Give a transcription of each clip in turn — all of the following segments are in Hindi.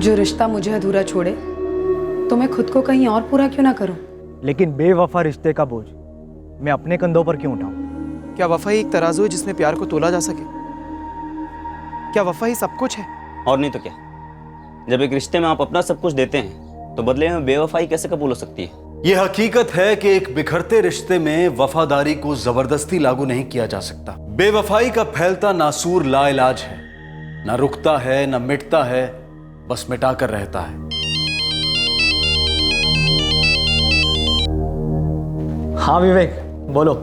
जो रिश्ता मुझे अधूरा छोड़े तो मैं खुद को कहीं और पूरा क्यों ना करूं? लेकिन बेवफा रिश्ते का बोझ मैं अपने कंधों पर क्यों उठाऊं? क्या वफा ही एक तराजू है जिसमें प्यार को तोला जा सके? क्या वफा ही सब कुछ है? और नहीं तो क्या। जब एक रिश्ते में आप अपना सब कुछ देते हैं तो बदले में बेवफाई कैसे कबूल हो सकती है? ये हकीकत है कि एक बिखरते रिश्ते में वफादारी को जबरदस्ती लागू नहीं किया जा सकता। बेवफाई का फैलता नासूर लाइलाज है, ना रुकता है ना मिटता है, बस मिटाकर रहता है। हाँ विवेक, बोलो।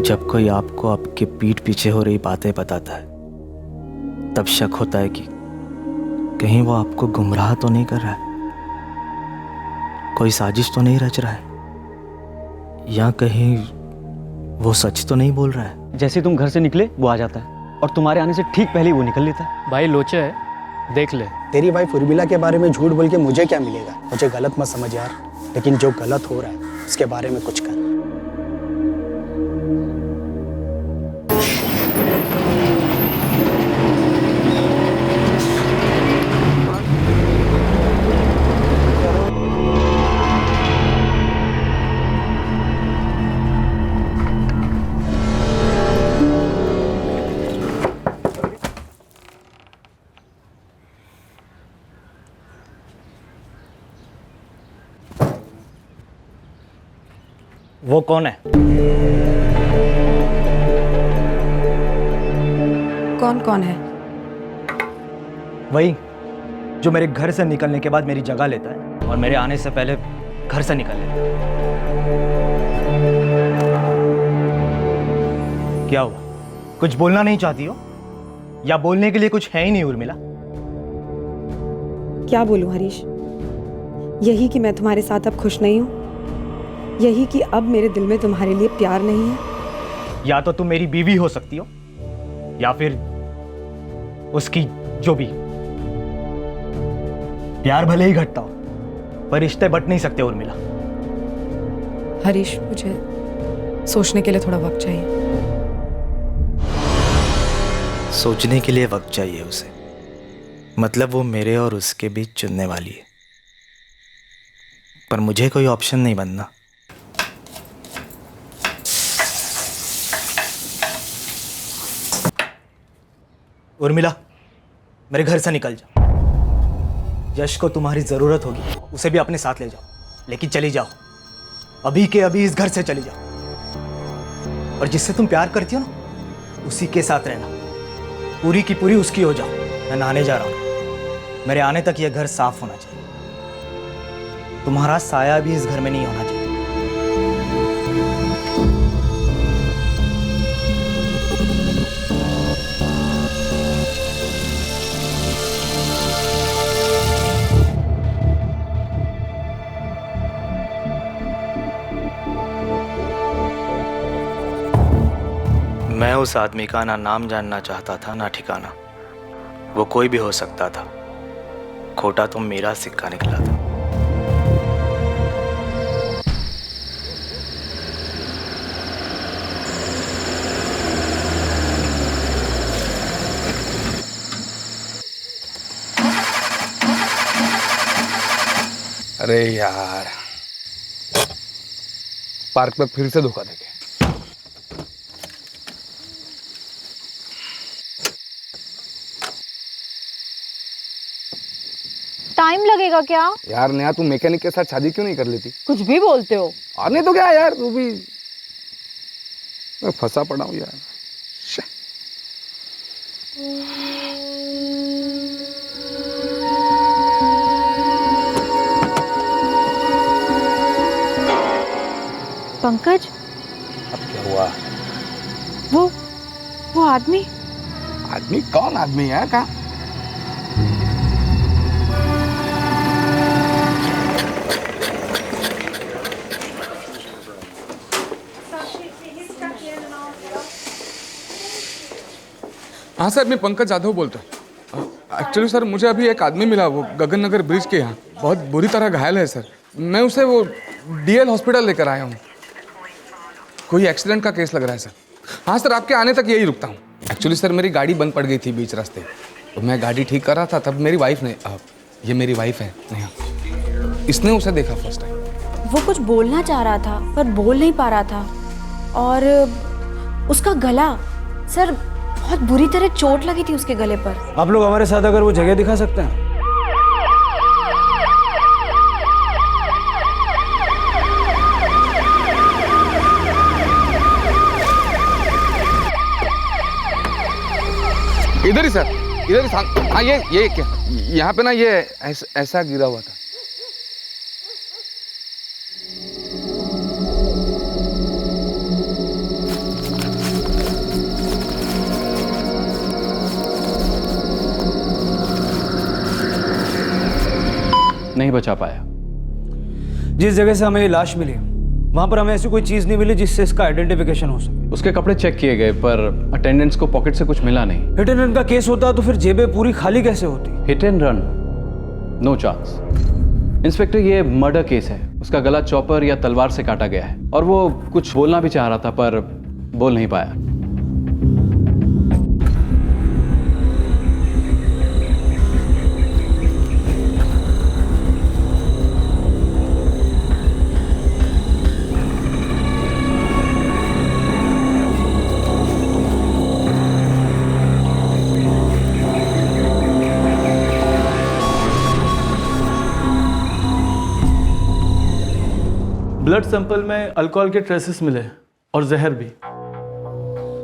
जब कोई आपको आपके पीठ पीछे हो रही बातें बताता है तब शक होता है कि कहीं वो आपको गुमराह तो नहीं कर रहा है, कोई साजिश तो नहीं रच रहा है, या कहीं वो सच तो नहीं बोल रहा है। जैसे तुम घर से निकले वो आ जाता है और तुम्हारे आने से ठीक पहले ही वो निकल लेता है। भाई लोचे है, देख ले। तेरी वाइफ उर्मिला के बारे में झूठ बोल के मुझे क्या मिलेगा? मुझे गलत मत समझ यार, लेकिन जो गलत हो रहा है उसके बारे में कुछ कर। वो कौन है? कौन कौन है? वही जो मेरे घर से निकलने के बाद मेरी जगह लेता है और मेरे आने से पहले घर से निकल लेता है। क्या हुआ, कुछ बोलना नहीं चाहती हो या बोलने के लिए कुछ है ही नहीं उर्मिला? क्या बोलूं हरीश? यही कि मैं तुम्हारे साथ अब खुश नहीं हूं, यही कि अब मेरे दिल में तुम्हारे लिए प्यार नहीं है। या तो तुम मेरी बीवी हो सकती हो या फिर उसकी जो भी। प्यार भले ही घटता हो पर रिश्ते बट नहीं सकते उर्मिला। हरीश, मुझे सोचने के लिए थोड़ा वक्त चाहिए। सोचने के लिए वक्त चाहिए उसे, मतलब वो मेरे और उसके बीच चुनने वाली है, पर मुझे कोई ऑप्शन नहीं बनना। उर्मिला, मेरे घर से निकल जाओ। यश को तुम्हारी जरूरत होगी, उसे भी अपने साथ ले जाओ, लेकिन चली जाओ, अभी के अभी इस घर से चली जाओ। और जिससे तुम प्यार करती हो ना, उसी के साथ रहना, पूरी की पूरी उसकी हो जाओ। मैं नहाने जा रहा हूं, मेरे आने तक यह घर साफ होना चाहिए। तुम्हारा साया भी इस घर में नहीं होना चाहिए। मैं उस आदमी का ना नाम जानना चाहता था ना ठिकाना। वो कोई भी हो सकता था, खोटा तो मेरा सिक्का निकला था। अरे यार, पार्क में फिर से धोखा देंगे। टाइम लगेगा क्या? यार नेहा, तू मैकेनिक के साथ शादी क्यों नहीं कर लेती? कुछ भी बोलते हो। और नहीं तो क्या यार, तू भी। मैं फंसा पड़ा हूँ यार। पंकज, अब क्या हुआ? वो आदमी। आदमी? कौन आदमी है? कहाँ? हाँ सर, मैं पंकज जाधव बोलता हूँ। एक्चुअली सर, मुझे अभी एक आदमी मिला, वो गगन नगर ब्रिज के यहाँ बहुत बुरी तरह घायल है सर। मैं उसे वो डीएल हॉस्पिटल लेकर आया हूँ। कोई एक्सीडेंट का केस लग रहा है सर। हाँ सर, आपके आने तक यही रुकता हूँ। एक्चुअली सर मेरी गाड़ी बंद पड़ गई थी बीच रास्ते, तो मैं गाड़ी ठीक कर रहा था, तब मेरी वाइफ ने ये मेरी वाइफ है नेहा, इसने उसे देखा फर्स्ट टाइम। वो कुछ बोलना चाह रहा था पर बोल नहीं पा रहा था, और उसका गला, सर बहुत बुरी तरह चोट लगी थी उसके गले पर। आप लोग हमारे साथ अगर वो जगह दिखा सकते हैं। इधर ही सर, इधर ही हाँ ये क्या यहाँ पे ना ये ऐसा गिरा हुआ था। नहीं बचा पाया। जिस जगह से हमें ये लाश मिली वहां पर हमें ऐसी कोई चीज नहीं मिली जिससे इसका आइडेंटिफिकेशन हो सके। उसके कपड़े चेक किए गए पर अटेंडेंट्स को पॉकेट से कुछ मिला नहीं। हिट एंड रन का केस होता तो फिर जेबें पूरी खाली कैसे होती? Hit and run, no chance. Inspector, ये मर्डर केस है। उसका गला चॉपर या तलवार से काटा गया है, और वो कुछ बोलना भी चाह रहा था पर बोल नहीं पाया। ब्लड सैंपल में अल्कोहल के ट्रेसेस मिले और जहर भी।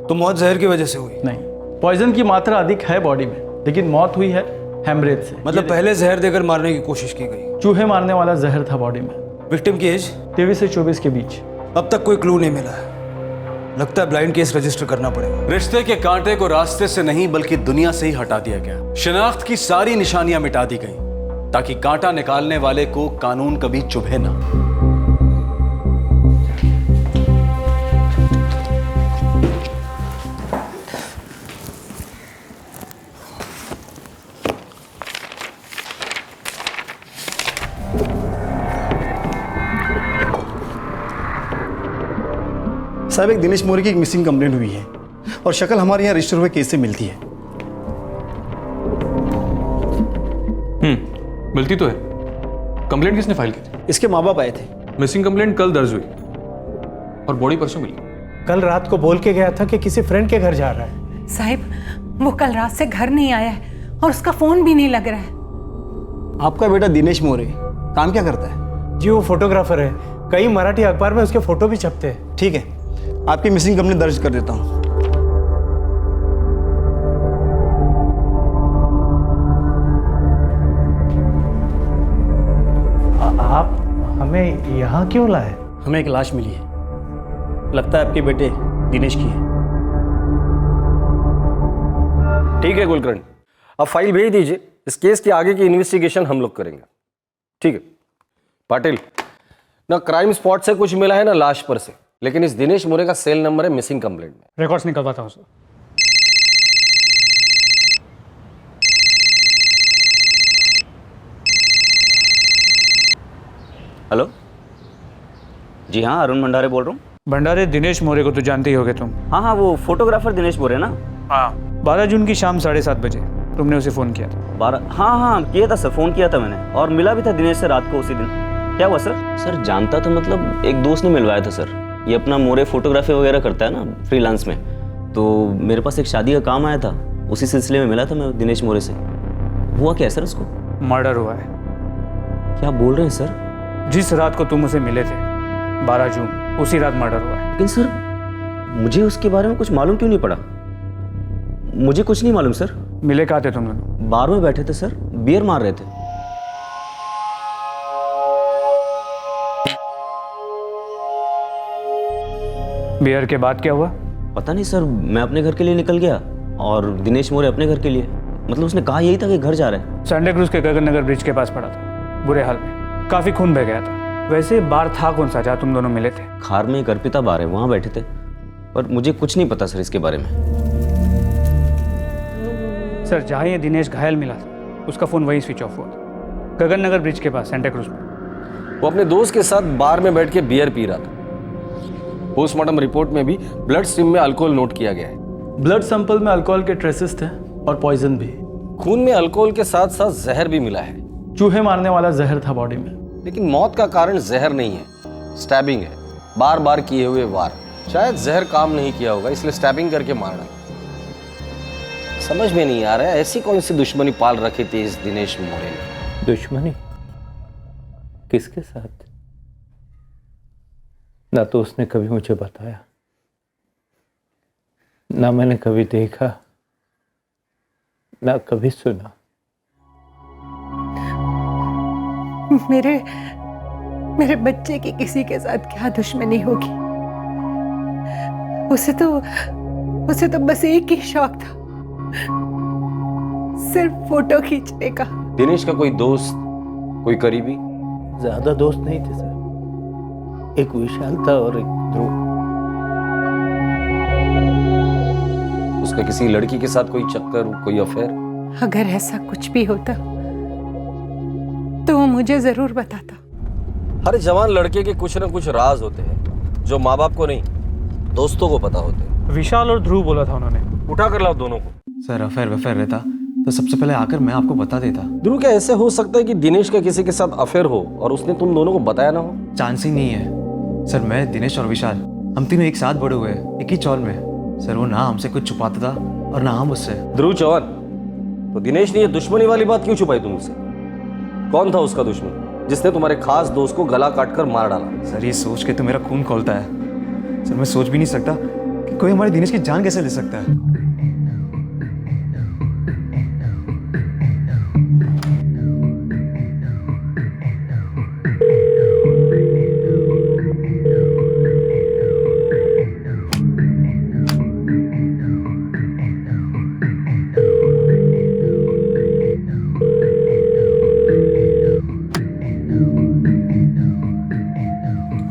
तो मौत जहर की वजह से हुई? नहीं, पॉइजन की मात्रा अधिक है बॉडी में, लेकिन मौत हुई है हेमरेज से। मतलब पहले जहर देकर मारने की कोशिश की गई? चूहे मारने वाला जहर था बॉडी में। विक्टिम की एज 23 से 24 के बीच। अब तक कोई क्लू नहीं मिला है। लगता है ब्लाइंड केस रजिस्टर करना पड़ेगा। रिश्ते के कांटे को रास्ते से नहीं बल्कि दुनिया से ही हटा दिया गया। शिनाख्त की सारी निशानियां मिटा दी गई ताकि कांटा निकालने वाले को कानून कभी चुभे ना। साहब, एक दिनेश मोरे की एक मिसिंग कंप्लेंट हुई है और शक्ल हमारे यहाँ रजिस्टर हुए केस से मिलती है। मिलती तो है। कंप्लेंट किसने फाइल की थी? इसके माँ बाप आए थे। मिसिंग कंप्लेंट कल दर्ज हुई और बॉडी परसों मिली। कल रात को बोल के गया था कि किसी फ्रेंड के घर जा रहा है। साहिब, वो कल रात से घर नहीं आया है और उसका फोन भी नहीं लग रहा है। आपका बेटा दिनेश मोरे काम क्या करता है? जी वो फोटोग्राफर है, कई मराठी अखबार में उसके फोटो भी छपते हैं। ठीक है, आपकी मिसिंग कंप्लेंट दर्ज कर देता हूँ। आप हमें यहाँ क्यों लाए? हमें एक लाश मिली है, लगता है आपके बेटे दिनेश की है। ठीक है कुलकर्णी, अब फाइल भेज दीजिए। इस केस की आगे की इन्वेस्टिगेशन हम लोग करेंगे। ठीक है पाटिल, ना क्राइम स्पॉट से कुछ मिला है ना लाश पर से, लेकिन इस दिनेश मोरे का सेल नंबर है मिसिंग कंप्लेंट में। रिकॉर्ड्स निकलवाता हूँ सर। हेलो जी हाँ, अरुण भंडारे बोल रहा हूँ। भंडारे दिनेश मोरे को तो जानते ही होगे तुम। हाँ हाँ, वो फोटोग्राफर दिनेश मोरे ना। हाँ, 12 जून की शाम 7:30 बजे तुमने उसे फ़ोन किया था। 12? हाँ हाँ किया था सर, फ़ोन किया था मैंने, और मिला भी था दिनेश से रात को उसी दिन। क्या हुआ सर? सर जानता था, मतलब एक दोस्त ने मिलवाया था सर। ये अपना मोरे फोटोग्राफी वगैरह करता है ना फ्रीलांस में, तो मेरे पास एक शादी का काम आया था, उसी सिलसिले में मिला था मैं दिनेश मोरे से। हुआ क्या है सर उसको? मर्डर हुआ है। क्या बोल रहे हैं सर? जिस रात को तुम उसे मिले थे 12 जून, उसी रात मर्डर हुआ है। लेकिन सर मुझे उसके बारे में कुछ मालूम क्यों नहीं पड़ा? मुझे कुछ नहीं मालूम सर। मिले कहाँ थे तुम दोनों? बार में बैठे थे सर, बियर मार रहे थे। बियर के बाद क्या हुआ? पता नहीं सर, मैं अपने घर के लिए निकल गया और दिनेश मोरे अपने घर के लिए। मतलब उसने कहा यही था कि घर जा रहे हैं। संडे क्रूज के गगन नगर ब्रिज के पास पड़ा था, बुरे हाल में, काफी खून बह गया था। वैसे बार था कौन सा जहाँ तुम दोनों मिले थे? खार में एक अर्पिता बार है, वहाँ बैठे थे, पर मुझे कुछ नहीं पता सर इसके बारे में। सर जहाँ ये दिनेश घायल मिला था उसका फ़ोन वहीं स्विच ऑफ हुआ था, गगन नगर ब्रिज के पास सेंटा क्रूज में। वो अपने दोस्त के साथ बार में बैठ के बियर पी रहा था। पोस्टमार्टम रिपोर्ट में भी ब्लड स्ट्रीम में अल्कोहल नोट किया गया है। ब्लड सैंपल में अल्कोहल के ट्रेसेस थे और पॉइजन भी। खून में अल्कोहल के साथ साथ जहर भी मिला है। चूहे मारने वाला जहर था बॉडी में। लेकिन मौत का कारण जहर नहीं है, स्टैबिंग है। बार बार किए हुए वार। शायद जहर काम नहीं किया होगा, इसलिए स्टैबिंग करके मारना। समझ में नहीं आ रहा है ऐसी कौन सी दुश्मनी पाल रखी थी इस दिनेश मोरे ने। दुश्मनी किसके साथ? ना तो उसने कभी मुझे बताया, ना मैंने कभी देखा, ना कभी सुना। मेरे बच्चे की किसी के साथ क्या दुश्मनी होगी? उसे तो बस एक ही शौक था, सिर्फ फोटो खींचने का। दिनेश का कोई दोस्त, कोई करीबी? ज्यादा दोस्त नहीं थे सर, एक विशाल था और एक ध्रुव। उसका किसी लड़की के साथ कोई चक्कर, कोई अफेयर? अगर ऐसा कुछ भी होता तो वो मुझे जरूर बताता। हर जवान लड़के के कुछ न कुछ राज होते हैं जो माँ बाप को नहीं, दोस्तों को पता होते हैं। विशाल और ध्रुव बोला था उन्होंने। उठा कर लाओ दोनों को। सर अफेयर वफेयर रहता तो सबसे पहले आकर मैं आपको बता देता। ध्रुव, क्या ऐसे हो सकता है कि दिनेश का किसी के साथ अफेयर हो और उसने तुम दोनों को बताया ना हो? चांस ही नहीं है सर। मैं, दिनेश और विशाल, हम तीनों एक साथ बड़े हुए, एक ही चौल में। सर वो ना हमसे कुछ छुपाता था और ना हम उससे। ध्रुव चौहान, तो दिनेश ने ये दुश्मनी वाली बात क्यों छुपाई तुमसे? कौन था उसका दुश्मन जिसने तुम्हारे खास दोस्त को गला काटकर मार डाला? सर ये सोच के तो मेरा खून खौलता है। सर मैं सोच भी नहीं सकता कि कोई हमारे दिनेश की जान कैसे ले सकता है।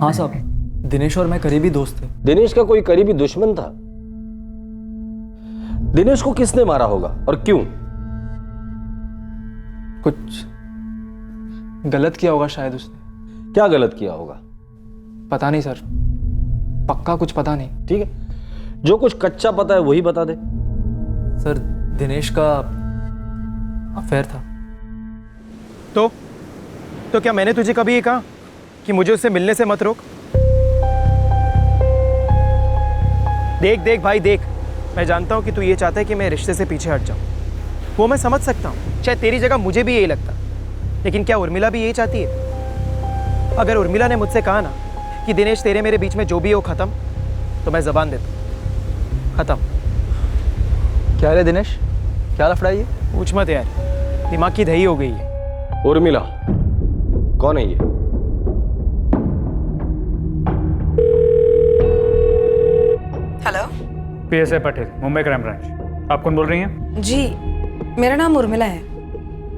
हाँ साहब, दिनेश और मैं करीबी दोस्त थे। दिनेश का कोई करीबी दुश्मन था? दिनेश को किसने मारा होगा और क्यों? कुछ गलत किया होगा शायद उसने। क्या गलत किया होगा? पता नहीं सर, पक्का कुछ पता नहीं। ठीक है, जो कुछ कच्चा पता है वही बता दे। सर दिनेश का अफेयर था। तो क्या मैंने तुझे कभी ये कहा कि मुझे उससे मिलने से मत रोक? देख भाई देख, मैं जानता हूं कि तू ये चाहता है कि मैं रिश्ते से पीछे हट जाऊं। वो मैं समझ सकता हूं, शायद तेरी जगह मुझे भी यही लगता। लेकिन क्या उर्मिला भी यही चाहती है? अगर उर्मिला ने मुझसे कहा ना कि दिनेश तेरे मेरे बीच में जो भी हो खत्म, तो मैं जबान देता, खत्म। क्या रे दिनेश, क्या लफड़ा ये? पूछ मत यार, दिमाग की दही हो गई है। उर्मिला कौन है ये? Hello, PSI Patel, Mumbai crime branch. आप कौन बोल रही हैं? जी मेरा नाम उर्मिला है।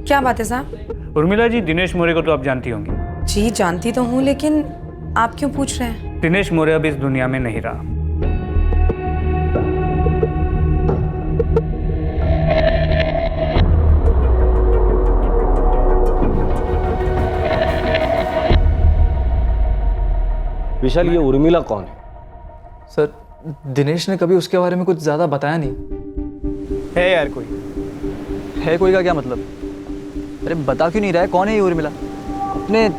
क्या बात है साहब? उर्मिला जी, दिनेश मोरे को तो आप जानती होंगी। जी जानती तो हूँ, लेकिन आप क्यों पूछ रहे हैं? दिनेश मोरे अब इस दुनिया में नहीं रहा। विशाल, ये उर्मिला कौन है? सर दिनेश ने कभी उसके बारे में कुछ ज्यादा बताया नहीं। है यार कोई? है कोई का क्या मतलब? अरे बता क्यों नहीं रहा है, कौन है ये उर्मिला? अपने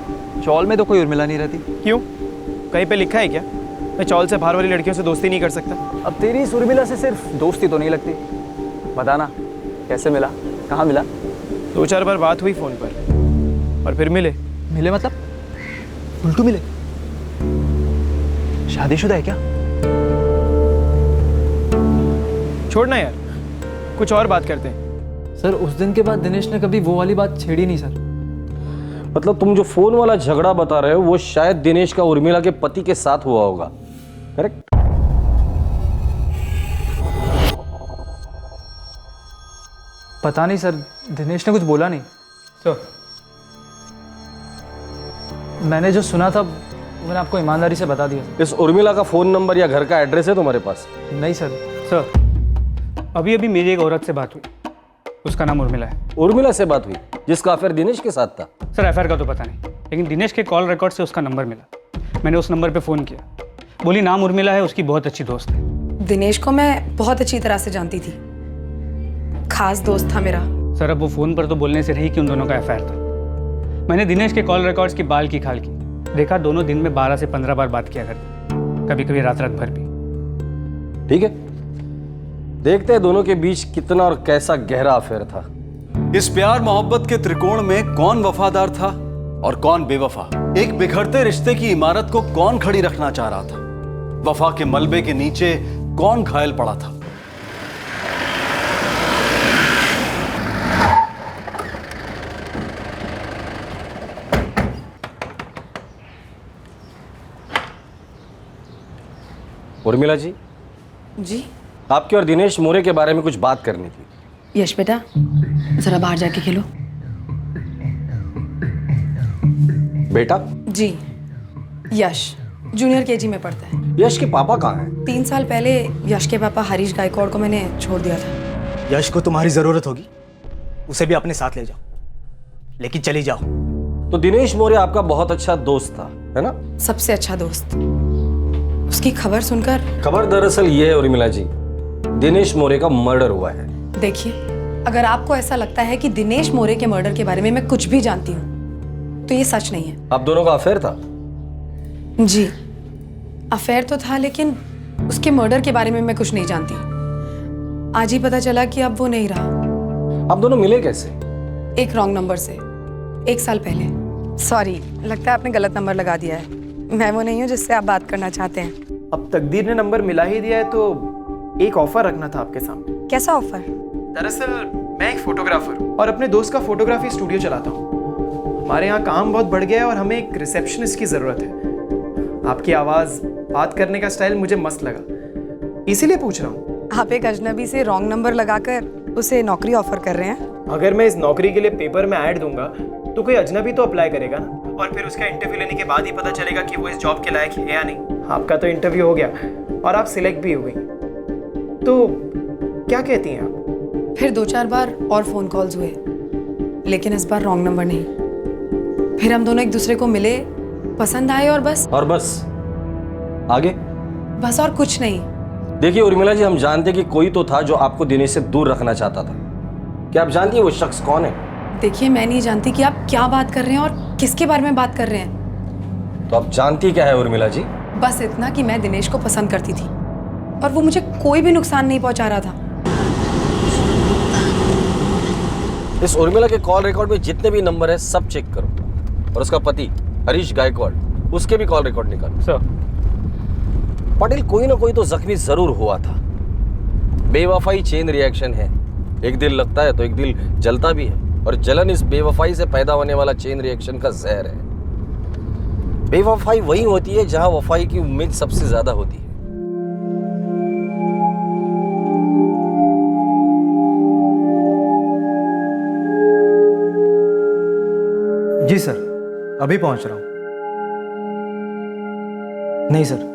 चौल में तो कोई उर्मिला नहीं रहती। क्यों, कहीं पे लिखा है क्या मैं चौल से बाहर वाली लड़कियों से दोस्ती नहीं कर सकता? अब तेरी इस उर्मिला से सिर्फ दोस्ती तो नहीं लगती। बताना कैसे मिला, कहाँ मिला? 2-4 बार बात हुई फोन पर और फिर मिले। मिले मतलब उल्टू मिले? शादीशुदा है क्या? छोड़ना यार, कुछ और बात करते हैं। सर उस दिन के बाद दिनेश ने कभी वो वाली बात छेड़ी नहीं सर। मतलब तुम जो फोन वाला झगड़ा बता रहे हो वो शायद दिनेश का उर्मिला के पति के साथ हुआ होगा, करेक्ट? पता नहीं सर, दिनेश ने कुछ बोला नहीं। सर मैंने जो सुना था मैंने आपको ईमानदारी से बता दिया। इस उर्मिला का फोन नंबर या घर का एड्रेस है तुम्हारे पास? नहीं सर। सर अभी अभी मेरी एक औरत से बात हुई, उसका नाम उर्मिला है। उर्मिला से बात हुई जिसका अफेयर दिनेश के साथ था? सर अफेयर का तो पता नहीं, लेकिन दिनेश के कॉल रिकॉर्ड से उसका नंबर मिला। मैंने उस नंबर पे फ़ोन किया, बोली नाम उर्मिला है, उसकी बहुत अच्छी दोस्त है। दिनेश को मैं बहुत अच्छी तरह से जानती थी, खास दोस्त था मेरा। सर अब वो फ़ोन पर तो बोलने से रही कि उन दोनों का अफेयर था। मैंने दिनेश के कॉल रिकॉर्ड्स की बाल की खाल की, देखा दोनों दिन में 12 से 15 बार बात किया करते, कभी कभी रात रात भर भी। ठीक है, देखते हैं दोनों के बीच कितना और कैसा गहरा अफेयर था। इस प्यार मोहब्बत के त्रिकोण में कौन वफादार था और कौन बेवफा? एक बिखरते रिश्ते की इमारत को कौन खड़ी रखना चाह रहा था? वफा के मलबे के नीचे कौन घायल पड़ा था? उर्मिला जी, जी आपके और दिनेश मोरे के बारे में कुछ बात करनी थी। यश बेटा, जरा बाहर जाके खेलो। बेटा? जी, यश जूनियर केजी में पढ़ता है। यश के पापा कहाँ हैं? 3 साल पहले यश के पापा हरीश गायकवाड़ को मैंने छोड़ दिया था। यश को तुम्हारी जरूरत होगी, उसे भी अपने साथ ले जाओ, लेकिन चली जाओ। तो दिनेश मोरे आपका बहुत अच्छा दोस्त था, है ना? सबसे अच्छा दोस्त। उसकी खबर सुनकर। खबर दरअसल ये है उर्मिला जी, दिनेश मोरे का मर्डर हुआ है। देखिए, अगर आपको ऐसा लगता है कि दिनेश मोरे के मर्डर के बारे में मैं कुछ भी जानती हूँ, तो ये सच नहीं है। आप दोनों का अफेयर था? जी, अफेयर तो था, लेकिन उसके मर्डर के बारे में मैं कुछ नहीं जानती। आज ही पता चला कि अब वो नहीं रहा। आप दोनों मिले कैसे? एक रॉन्ग नंबर से 1 साल पहले। सॉरी, लगता है आपने गलत नंबर लगा दिया है। मैं वो नहीं हूँ जिससे आप बात करना चाहते हैं। अब तकदीर ने नंबर मिला ही दिया है तो एक ऑफर रखना था आपके सामने। कैसा ऑफर? दरअसल मैं एक फोटोग्राफर हूँ और अपने दोस्त का फोटोग्राफी स्टूडियो चलाता हूँ। हमारे यहाँ काम बहुत बढ़ गया है और हमें एक रिसेप्शनिस्ट की ज़रूरत है। आपकी आवाज़, बात करने का स्टाइल मुझे मस्त लगा, इसीलिए पूछ रहा हूँ। आप एक अजनबी से रॉन्ग नंबर लगाकर उसे नौकरी ऑफर कर रहे हैं? अगर मैं इस नौकरी के लिए पेपर में ऐड दूंगा तो कोई अजनबी तो अप्लाई करेगा ना, और फिर उसका इंटरव्यू लेने के बाद ही पता चलेगा कि वो इस जॉब के लायक है या नहीं। आपका तो इंटरव्यू हो गया और आप सिलेक्ट भी हो गई, तो क्या कहती हैं आप? फिर 2-4 बार और फ़ोन कॉल्स हुए, लेकिन इस बार रॉन्ग नंबर नहीं। फिर हम दोनों एक दूसरे को मिले, पसंद आए और बस। और बस? आगे? बस और कुछ नहीं। देखिए उर्मिला जी, हम जानते कि कोई तो था जो आपको दिनेश से दूर रखना चाहता था। क्या आप जानती हैं वो शख्स कौन है? देखिए, मैं नहीं जानती कि आप क्या बात कर रहे हैं और किसके बारे में बात कर रहे हैं। तो आप जानती क्या है उर्मिला जी? बस इतना कि मैं दिनेश को पसंद करती थी और वो मुझे कोई भी नुकसान नहीं पहुंचा रहा था। इस उर्मिला के कॉल रिकॉर्ड में जितने भी नंबर है सब चेक करो, और उसका पति हरीश गायकवाड़, उसके भी कॉल रिकॉर्ड निकालो। सर पाटिल, कोई ना कोई तो जख्मी जरूर हुआ था। बेवफाई चेन रिएक्शन है, एक दिल लगता है तो एक दिल जलता भी है, और जलन इस बेवफाई से पैदा होने वाला चेन रिएक्शन का जहर है। बेवफाई वही होती है जहां वफाई की उम्मीद सबसे ज्यादा होती है। जी सर, अभी पहुंच रहा हूं। नहीं सर,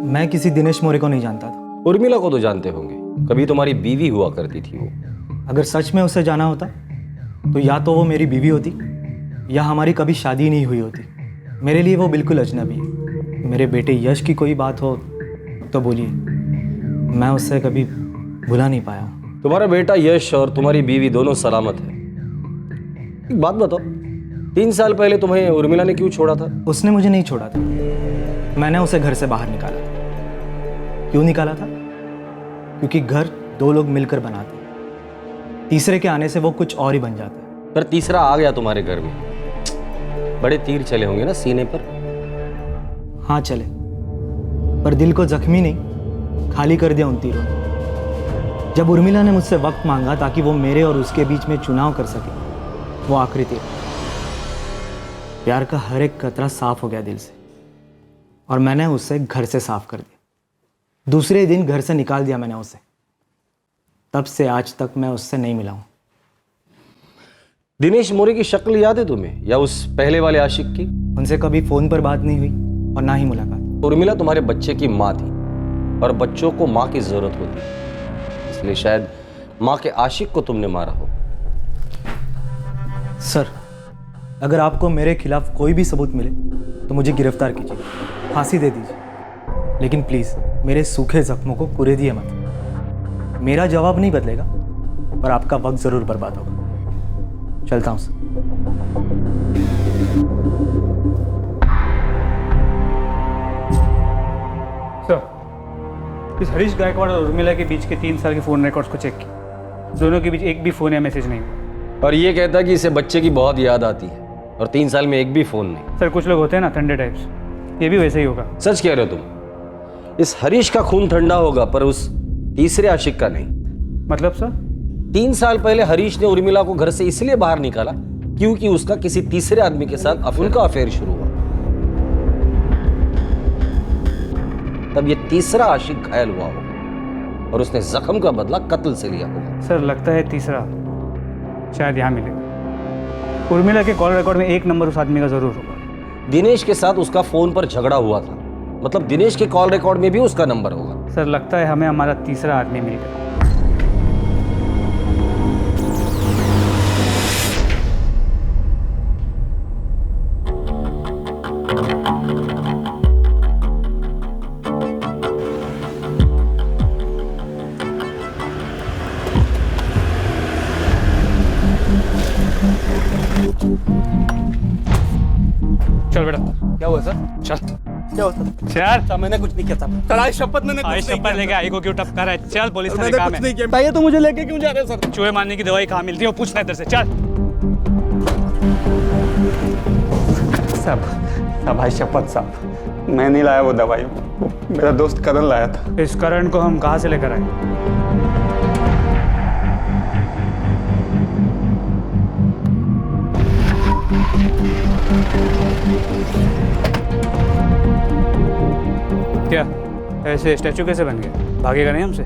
मैं किसी दिनेश मोरे को नहीं जानता था। उर्मिला को तो जानते होंगे, कभी तुम्हारी बीवी हुआ करती थी वो। अगर सच में उसे जाना होता तो या तो वो मेरी बीवी होती या हमारी कभी शादी नहीं हुई होती। मेरे लिए वो बिल्कुल अजनबी है। मेरे बेटे यश की कोई बात हो तो बोलिए, मैं उससे कभी भुला नहीं पाया। तुम्हारा बेटा यश और तुम्हारी बीवी दोनों सलामत है। एक बात बताओ, 3 साल पहले तुम्हें उर्मिला ने क्यों छोड़ा था? उसने मुझे नहीं छोड़ा था, मैंने उसे घर से बाहर निकाला था। क्यों निकाला था? क्योंकि घर 2 लोग मिलकर बनाते हैं, तीसरे के आने से वो कुछ और ही बन जाता है। पर तीसरा आ गया तुम्हारे घर में, बड़े तीर चले होंगे ना सीने पर? हाँ चले, पर दिल को जख्मी नहीं, खाली कर दिया उन तीरों ने। जब उर्मिला ने मुझसे वक्त मांगा ताकि वो मेरे और उसके बीच में चुनाव कर सके, वो आखिरी तीर। प्यार का हर एक कतरा साफ हो गया दिल से, और मैंने उसे घर से साफ कर दिया। दूसरे दिन घर से निकाल दिया मैंने उसे। तब से आज तक मैं उससे नहीं मिला हूं। दिनेश मोरे की शक्ल याद है तुम्हें, या उस पहले वाले आशिक की? उनसे कभी फोन पर बात नहीं हुई और ना ही मुलाकात। उर्मिला तुम्हारे बच्चे की माँ थी, और बच्चों को माँ की जरूरत होती है, इसलिए शायद माँ के आशिक को तुमने मारा हो। सर, अगर आपको मेरे खिलाफ कोई भी सबूत मिले तो मुझे गिरफ्तार कीजिए, फांसी दे दीजिए। लेकिन प्लीज़ मेरे सूखे जख्मों को कुरेदिए मत। मेरा जवाब नहीं बदलेगा, पर आपका वक्त ज़रूर बर्बाद होगा। चलता हूँ सर। सर, इस हरीश गायकवाड़ और उर्मिला के बीच के 3 साल के फ़ोन रिकॉर्ड्स को चेक किया। दोनों के बीच एक भी फ़ोन या मैसेज नहीं हुआ। और ये कहता है कि इसे बच्चे की बहुत याद आती है, और 3 साल में एक भी फोन नहीं। सर, कुछ लोग होते हैं ना ठंडे टाइप्स, ये भी वैसे ही होगा। सच कह रहे हो तुम? इस हरीश का खून ठंडा होगा, पर उस तीसरे आशिक का नहीं। मतलब सर? 3 साल पहले हरीश ने उर्मिला को घर से इसलिए बाहर निकाला क्योंकि उसका किसी तीसरे आदमी के साथ उनका अफेयर शुरू हुआ। तब ये तीसरा आशिक घायल हुआ होगा और उसने जख्म का बदला कत्ल से लिया होगा। सर, लगता है तीसरा शायद यहाँ मिलेगा। उर्मिला के कॉल रिकॉर्ड में एक नंबर उस आदमी का जरूर होगा। दिनेश के साथ उसका फोन पर झगड़ा हुआ था, मतलब दिनेश के कॉल रिकॉर्ड में भी उसका नंबर होगा। सर, लगता है हमें हमारा तीसरा आदमी मिल गया। चल बेटा। क्या हुआ सर? चल। क्या हुआ सर? चल। मैंने कुछ नहीं किया था सर। आज शपथ मैंने कुछ नहीं शपथ लेके आई को क्यों टपका रहा है? चल, पुलिस थाने मैंने काम कुछ है। नहीं किया। बताइए तो मुझे लेके क्यों जा रहे हैं सर? चूहे मारने की दवाई कहाँ मिलती है वो पूछना इधर से। चल। साहब भाई शपथ साहब, मैं नहीं लाया वो दवाई, मेरा दोस्त करण लाया था। इस करण को हम कहाँ से लेकर आए? क्या ऐसे स्टैचू कैसे बन गए? भागेगा नहीं हमसे?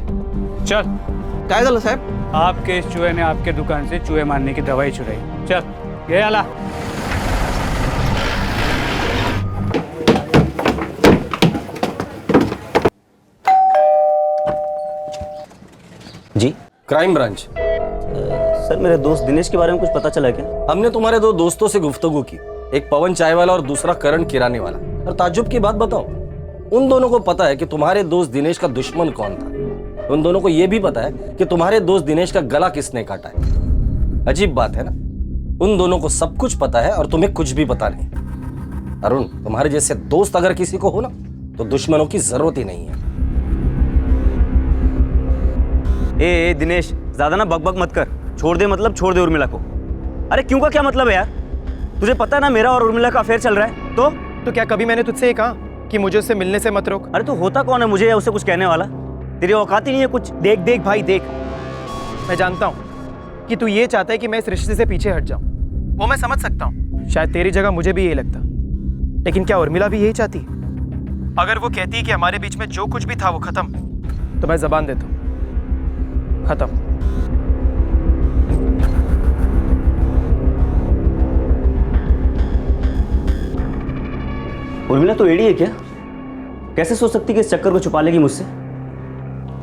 चल। क्या गल साहब? आपके इस चूहे ने आपके दुकान से चूहे मारने की दवाई चुराई। चल, ये आला। जी, क्राइम ब्रांच। सर, मेरे दोस्त दिनेश के बारे में कुछ पता चला क्या? हमने तुम्हारे 2 दोस्तों से गुफ्तगू की, एक पवन चाय वाला और दूसरा करण किराने वाला। और ताज्जुब की बात बताओ, उन दोनों को पता है कि तुम्हारे दोस्त दिनेश का दुश्मन कौन था। उन दोनों को यह भी पता है कि तुम्हारे दोस्त दिनेश का गला किसने काटा है। अजीब बात है ना, उन दोनों को सब कुछ पता है और तुम्हें कुछ भी पता नहीं। अरुण, तुम्हारे जैसे दोस्त अगर किसी को हो ना, तो दुश्मनों की जरूरत ही नहीं है। ए दिनेश, ज्यादा ना बकबक मत कर। छोड़ दे, मतलब छोड़ दे उर्मिला को। अरे क्यों का क्या मतलब है यार? तुझे पता है ना मेरा और उर्मिला का अफेयर चल रहा है। तो क्या कभी मैंने तुझसे ये कहा कि मुझे उससे मिलने से मत रोक? अरे तो होता कौन है मुझे या उससे कुछ कहने वाला? तेरी औकात ही नहीं है कुछ। देख देख भाई देख, मैं जानता हूँ कि तू ये चाहता है कि मैं इस रिश्ते से पीछे हट जाऊँ। वो मैं समझ सकता हूँ, शायद तेरी जगह मुझे भी यही लगता। लेकिन क्या उर्मिला भी यही चाहती? अगर वो कहती है कि हमारे बीच में जो कुछ भी था वो खत्म, तो मैं जबान देता हूँ, खत्म। उर्मिला तो एडी है क्या? कैसे सोच सकती कि इस चक्कर को छुपा लेगी मुझसे?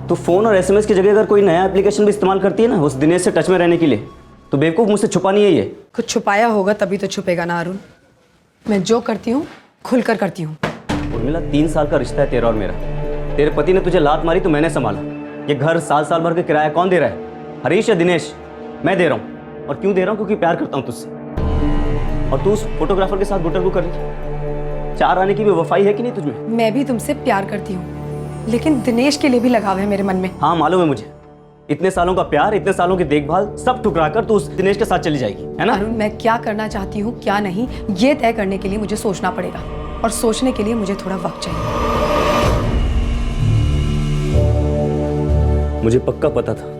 तो फोन और एसएमएस की जगह अगर कोई नया एप्लीकेशन भी इस्तेमाल करती है ना उस दिनेश से टच में रहने के लिए, तो बेवकूफ मुझसे छुपा नहीं है ये। कुछ छुपाया होगा तभी तो छुपेगा ना अरुण। मैं जो करती हूँ खुलकर करती हूँ। उर्मिला, 3 साल का रिश्ता है तेरा और मेरा। तेरे पति ने तुझे लात मारी तो मैंने संभाला। ये घर साल भर का किराया कौन दे रहा है? हरीश या दिनेश? मैं दे रहा हूँ। और क्यों दे रहा हूँ? क्योंकि प्यार करता हूँ तुझसे। और तू उस फोटोग्राफर के साथ गुटरगू कर रही। 4 आने की भी वफाई है कि नहीं तुझमें? मैं भी तुमसे प्यार करती हूँ, लेकिन दिनेश के लिए भी लगाव है मेरे मन में। हाँ मालूम है मुझे। इतने सालों का प्यार, इतने सालों की देखभाल सब ठुकरा कर तू उस दिनेश के साथ चली जाएगी, है ना? अरुण, मैं क्या करना चाहती हूँ क्या नहीं, ये तय करने के लिए मुझे सोचना पड़ेगा, और सोचने के लिए मुझे थोड़ा वक्त चाहिए। मुझे पक्का पता था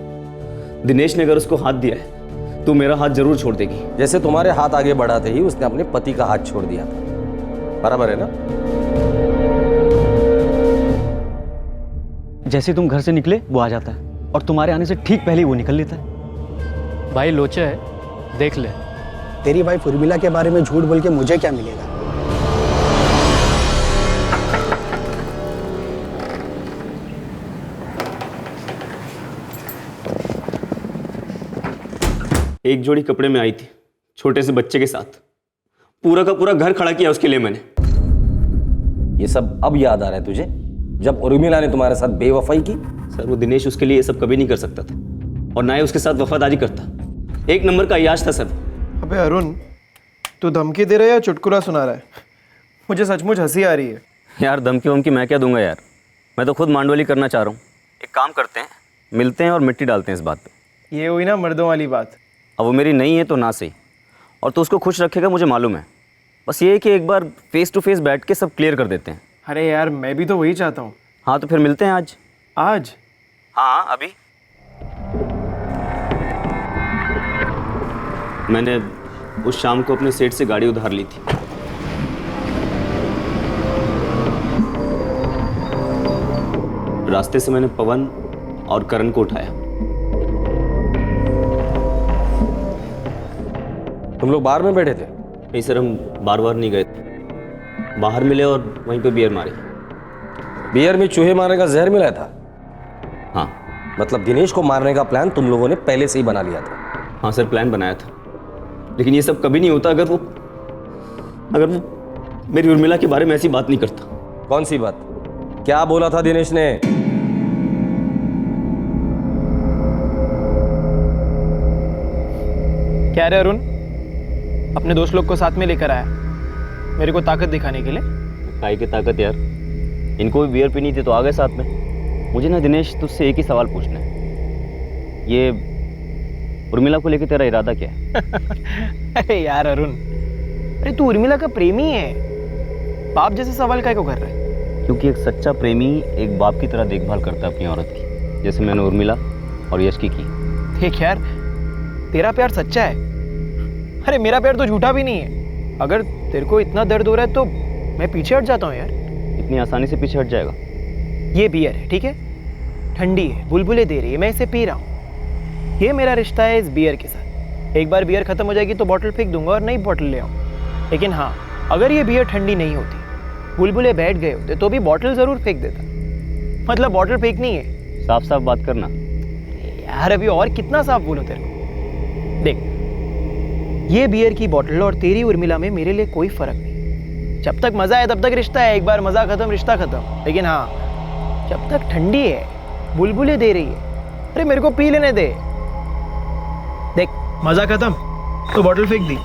दिनेश ने अगर उसको हाथ दिया है तो मेरा हाथ जरूर छोड़ देगी। जैसे तुम्हारे हाथ आगे बढ़ाते ही उसने अपने पति का हाथ छोड़ दिया था। बराबर है ना? जैसे तुम घर से निकले वो आ जाता है, और तुम्हारे आने से ठीक पहले ही वो निकल लेता है। भाई लोचा है, देख ले। तेरी वाइफ उर्मिला के बारे में झूठ बोल के मुझे क्या मिलेगा? एक जोड़ी कपड़े में आई थी छोटे से बच्चे के साथ, पूरा का पूरा घर खड़ा किया उसके लिए मैंने। ये सब अब याद आ रहा है तुझे? जब उर्मिला ने तुम्हारे साथ बेवफाई की? सर वो दिनेश उसके लिए ये सब कभी नहीं कर सकता था और ना ही उसके साथ वफादारी करता। एक नंबर का अय्याश था सर। अबे अरुण, तू धमकी दे रहा है या चुटकुला सुना रहा है? मुझे सचमुच हंसी आ रही है। यार धमकी वमकी मैं क्या दूंगा यार, मैं तो खुद मांडवली करना चाह रहा हूँ। एक काम करते हैं, मिलते हैं और मिट्टी डालते हैं इस बात पे। ये हुई ना मर्दों वाली बात। अब वो मेरी नहीं है तो ना सही, और तो उसको खुश रखेगा मुझे मालूम है। बस ये है कि एक बार फेस टू फेस बैठ के सब क्लियर कर देते हैं। अरे यार मैं भी तो वही चाहता हूँ। हाँ तो फिर मिलते हैं आज। आज? हाँ अभी। मैंने उस शाम को अपने सेठ से गाड़ी उधार ली थी। रास्ते से मैंने पवन और करण को उठाया। तुम लोग बार में बैठे थे? नहीं सर, हम बार बार नहीं गए थे, बाहर मिले और वहीं पे बियर मारी। बियर में चूहे मारने का जहर मिलाया था? हाँ। मतलब दिनेश को मारने का प्लान तुम लोगों ने पहले से ही बना लिया था? हाँ सर, प्लान बनाया था, लेकिन ये सब कभी नहीं होता अगर वो मेरी उर्मिला के बारे में ऐसी बात नहीं करता। कौन सी बात? क्या बोला था दिनेश ने? क्या रे अरुण, अपने दोस्त लोग को साथ में लेकर आया मेरे को ताकत दिखाने के लिए? काय की ताकत यार, इनको भी बियर पीनी थी तो आ गए साथ में। मुझे ना दिनेश तुझसे एक ही सवाल पूछना है, ये उर्मिला को लेकर तेरा इरादा क्या है? अरे यार अरुण, अरे तू उर्मिला का प्रेमी है, बाप जैसे सवाल काय को कर रहा है? क्योंकि एक सच्चा प्रेमी एक बाप की तरह देखभाल करता है अपनी औरत की, जैसे मैंने उर्मिला और यश की। देख यार, तेरा प्यार सच्चा है, अरे मेरा प्यार तो झूठा भी नहीं है। अगर तेरे को इतना दर्द हो रहा है तो मैं पीछे हट जाता हूँ यार। इतनी आसानी से पीछे हट जाएगा? ये बियर है, ठीक है, ठंडी है, बुलबुले दे रही है, मैं इसे पी रहा हूँ। ये मेरा रिश्ता है इस बियर के साथ। एक बार बियर खत्म हो जाएगी तो बॉटल फेंक दूंगा और नई बॉटल ले आऊँ। लेकिन हाँ, अगर ये बियर ठंडी नहीं होती, बुलबुले बैठ गए होते, तो भी बॉटल जरूर फेंक देता। मतलब बॉटल फेंकनी है। साफ साफ बात करना यार। अभी और कितना साफ बोलूं तेरे को? देख, ये बियर की बॉटल और तेरी उर्मिला में मेरे लिए कोई फर्क नहीं। जब तक मजा है तब तक रिश्ता है, एक बार मजा खत्म रिश्ता खत्म। लेकिन हाँ, जब तक ठंडी है, बुलबुले दे रही है, अरे मेरे को पी लेने दे। देख, मजा खत्म तो बॉटल फेंक दी।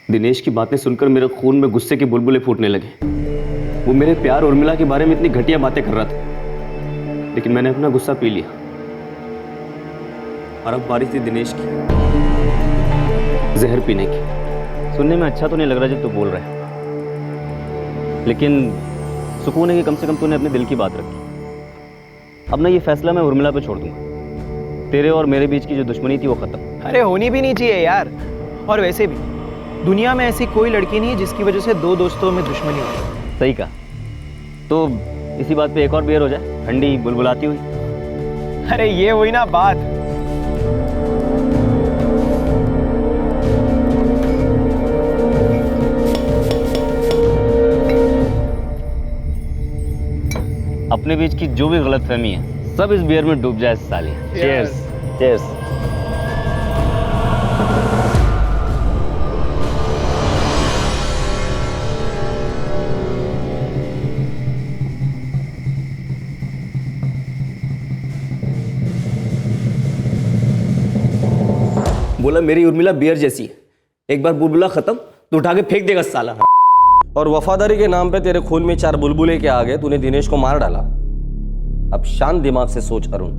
दिनेश की बातें सुनकर मेरे खून में गुस्से के बुलबुले फूटने लगे। वो मेरे प्यार उर्मिला के बारे में इतनी घटिया बातें कर रहा था, लेकिन मैंने अपना गुस्सा पी लिया। और अब बारी थी दिनेश की जहर पीने की। सुनने में अच्छा तो नहीं लग रहा जब तू बोल रहा है, लेकिन सुकून है कि कम से कम तूने अपने दिल की बात रखी। अब ना ये फैसला मैं उर्मिला पे छोड़ दूंगा। तेरे और मेरे बीच की जो दुश्मनी थी वो खत्म। अरे होनी भी नहीं चाहिए यार। और वैसे भी दुनिया में ऐसी कोई लड़की नहीं है जिसकी वजह से दो दोस्तों में दुश्मनी हो। सही कहा। तो इसी बात पे एक और बियर हो जाए, ठंडी बुलबुलाती हुई। अरे ये हुई ना बात। अपने बीच की जो भी गलतफहमी है सब इस बियर में डूब जाए साली। चीयर्स। चीयर्स। बोला मेरी उर्मिला बियर जैसी है, एक बार बुलबुला खत्म तो उठा के फेंक देगा साला। और वफादारी के नाम पे तेरे खून में 4 बुलबुले के आगे तूने दिनेश को मार डाला। अब शांत दिमाग से सोच अरुण,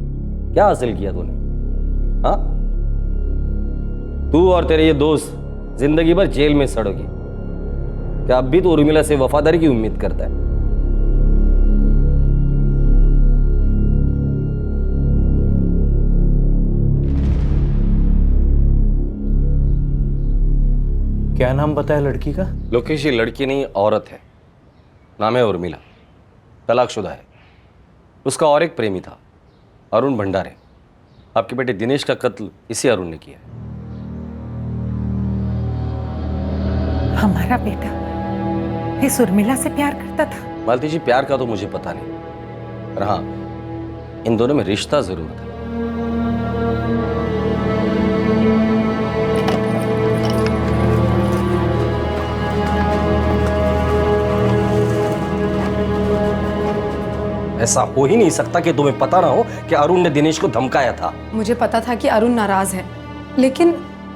क्या हासिल किया तूने? हाँ, तू और तेरे ये दोस्त जिंदगी भर जेल में सड़ोगे। क्या अब भी तो उर्मिला से वफादारी की उम्मीद करता है? क्या नाम बताया लड़की का? लोकेश, ये लड़की नहीं औरत है, नाम है उर्मिला, तलाकशुदा है। उसका और एक प्रेमी था, अरुण भंडारे। आपके बेटे दिनेश का कत्ल इसी अरुण ने किया। हमारा बेटा इस उर्मिला से प्यार करता था? मालती जी, प्यार का तो मुझे पता नहीं, पर हाँ, इन दोनों में रिश्ता जरूर था। ऐसा हो ही नहीं सकता कि तुम्हें पता ना हो कि अरुण ने दिनेश को धमकाया था। मुझे पता था कि अरुण नाराज है, लेकिन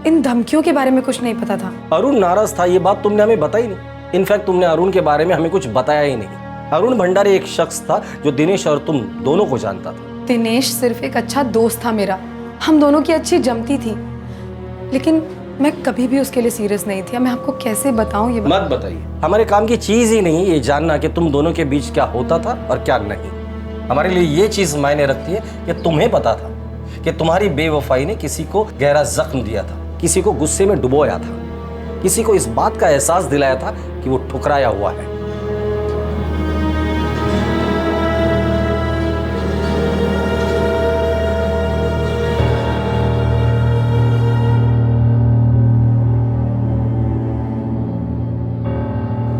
इन धमकियों के बारे में कुछ नहीं पता था। अरुण नाराज था ये बात तुमने हमें बताई नहीं। इनफैक्ट तुमने अरुण के बारे में हमें कुछ बताया ही नहीं। अरुण भंडारी एक शख्स था जो दिनेश और तुम दोनों को जानता था। दिनेश सिर्फ एक अच्छा दोस्त था मेरा, हम दोनों की अच्छी जमती थी, लेकिन मैं कभी भी उसके लिए सीरियस नहीं थी। मैं आपको कैसे बताऊं ये मत बताइए, हमारे काम की चीज ही नहीं ये जानना कि तुम दोनों के बीच क्या होता था और क्या नहीं। हमारे लिए ये चीज मायने रखती है कि तुम्हें पता था कि तुम्हारी बेवफाई ने किसी को गहरा जख्म दिया था, किसी को गुस्से में डुबोया था, किसी को इस बात का एहसास दिलाया था कि वो ठुकराया हुआ है।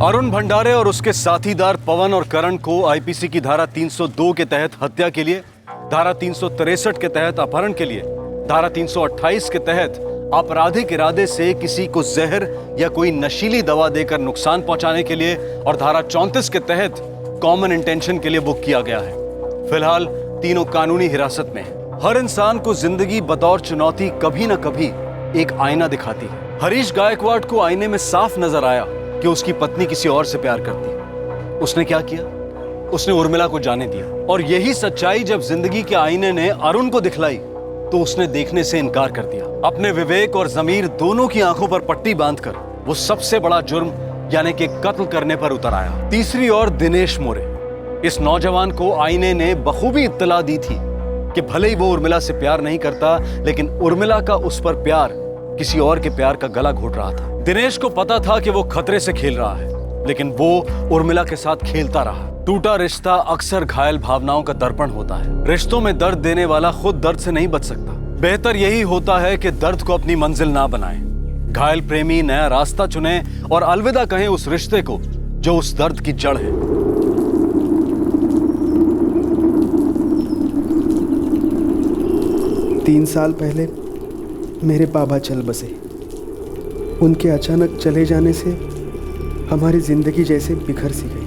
अरुण भंडारे और उसके साथीदार पवन और करण को आईपीसी की धारा 302 के तहत हत्या के लिए, धारा 363 के तहत अपहरण के लिए, धारा 328 के तहत आपराधिक इरादे से किसी को जहर या कोई नशीली दवा देकर नुकसान पहुंचाने के लिए और धारा 34 के तहत कॉमन इंटेंशन के लिए बुक किया गया है। फिलहाल तीनों कानूनी हिरासत में हैं। हर इंसान को जिंदगी बतौर चुनौती कभी न कभी एक आईना दिखाती है। हरीश गायकवाड़ को आईने में साफ नजर आया कि उसकी पत्नी किसी और से प्यार करती है। उसने क्या किया? उसने उर्मिला को जाने दिया, और यही सच्चाई जब जिंदगी के आईने ने अरुण को दिखलाई तो उसने देखने से इनकार कर दिया। अपने विवेक और जमीर दोनों की आंखों पर पट्टी बांधकर वो सबसे बड़ा जुर्म यानी कि कत्ल करने पर उतर आया। तीसरी ओर दिनेश मोरे, इस नौजवान को आईने ने बखूबी इत्तला दी थी कि भले ही वो उर्मिला से प्यार नहीं करता, लेकिन उर्मिला का उस पर प्यार किसी और के प्यार का गला घोट रहा था। दिनेश को पता था कि वो खतरे से खेल रहा है, लेकिन वो उर्मिला के साथ खेलता रहा। टूटा रिश्ता अक्सर घायल भावनाओं का दर्पण होता है। रिश्तों में दर्द देने वाला खुद दर्द से नहीं बच सकता। बेहतर यही होता है कि दर्द को अपनी मंजिल ना बनाएं। घायल प्रेमी नया रास्ता चुने और अलविदा कहें उस रिश्ते को जो उस दर्द की जड़ है। 3 साल पहले मेरे बाबा चल बसे। उनके अचानक चले जाने से हमारी जिंदगी जैसे बिखर सी गई।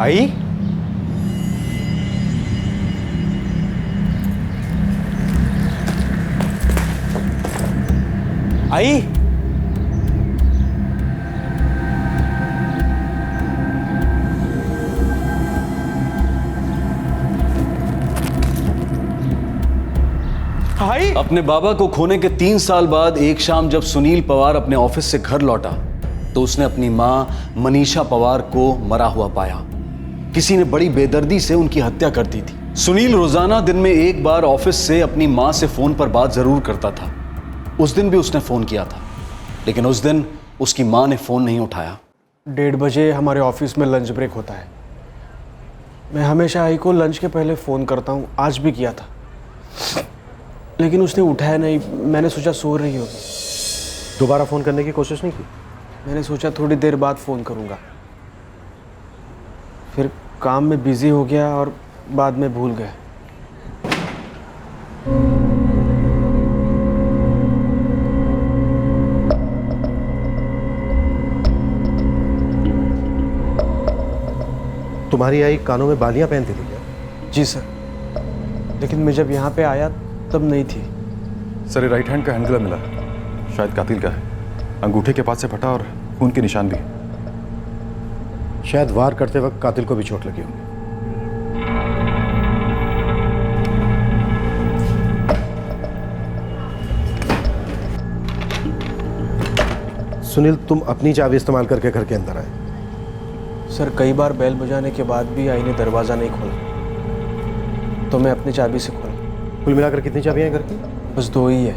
आई आई, आई। अपने बाबा को खोने के 3 साल बाद एक शाम जब सुनील पवार अपने ऑफिस से घर लौटा तो उसने अपनी मां मनीषा पवार को मरा हुआ पाया। किसी ने बड़ी बेदर्दी से उनकी हत्या कर दी थी। सुनील रोजाना दिन में एक बार ऑफिस से अपनी मां से फोन पर बात जरूर करता था। उस दिन भी उसने फोन किया था, लेकिन उस दिन उसकी मां ने फोन नहीं उठाया। 1:30 बजे हमारे ऑफिस में लंच ब्रेक होता है। मैं हमेशा आई को लंच के पहले फ़ोन करता हूँ, आज भी किया था, लेकिन उसने उठाया नहीं। मैंने सोचा सो रही होगी। दोबारा फ़ोन करने की कोशिश नहीं की? मैंने सोचा थोड़ी देर बाद फ़ोन करूँगा, फिर काम में बिज़ी हो गया और बाद में भूल गया। तुम्हारी आई कानों में बालियां पहनती थी क्या? जी सर, लेकिन मैं जब यहाँ पे आया तब नहीं थी। सर, ये राइट हैंड का हैंडगलव मिला है, शायद कातिल का है। अंगूठे के पास से फटा और खून के निशान भी है। शायद वार करते वक्त कातिल को भी चोट लगी होगी। सुनील, तुम अपनी चाबी इस्तेमाल करके घर के अंदर आए। सर, कई बार बेल बजाने के बाद भी आई ने दरवाज़ा नहीं खोला, तो मैं अपनी चाबी से खोला। कुल मिलाकर कितनी चाबियां हैं घर की? बस 2 ही है,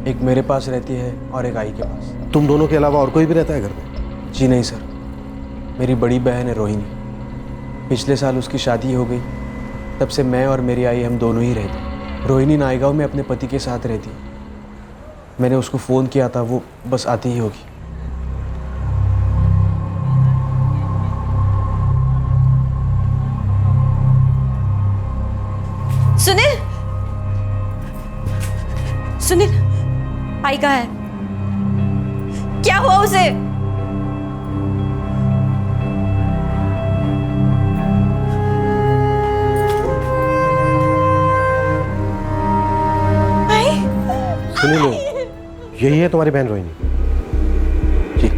एक मेरे पास रहती है और एक आई के पास। तुम दोनों के अलावा और कोई भी रहता है घर में? जी नहीं सर, मेरी बड़ी बहन है रोहिणी। पिछले साल उसकी शादी हो गई, तब से मैं और मेरी आई हम दोनों ही रहते। रोहिणी नायगांव में अपने पति के साथ रहती। मैंने उसको फ़ोन किया था, वो बस आती ही होगी। सुनील, सुनील, आई कहाँ है? क्या हुआ उसे? आई? सुनील, यही है तुम्हारी बहन रोहिणी? जी।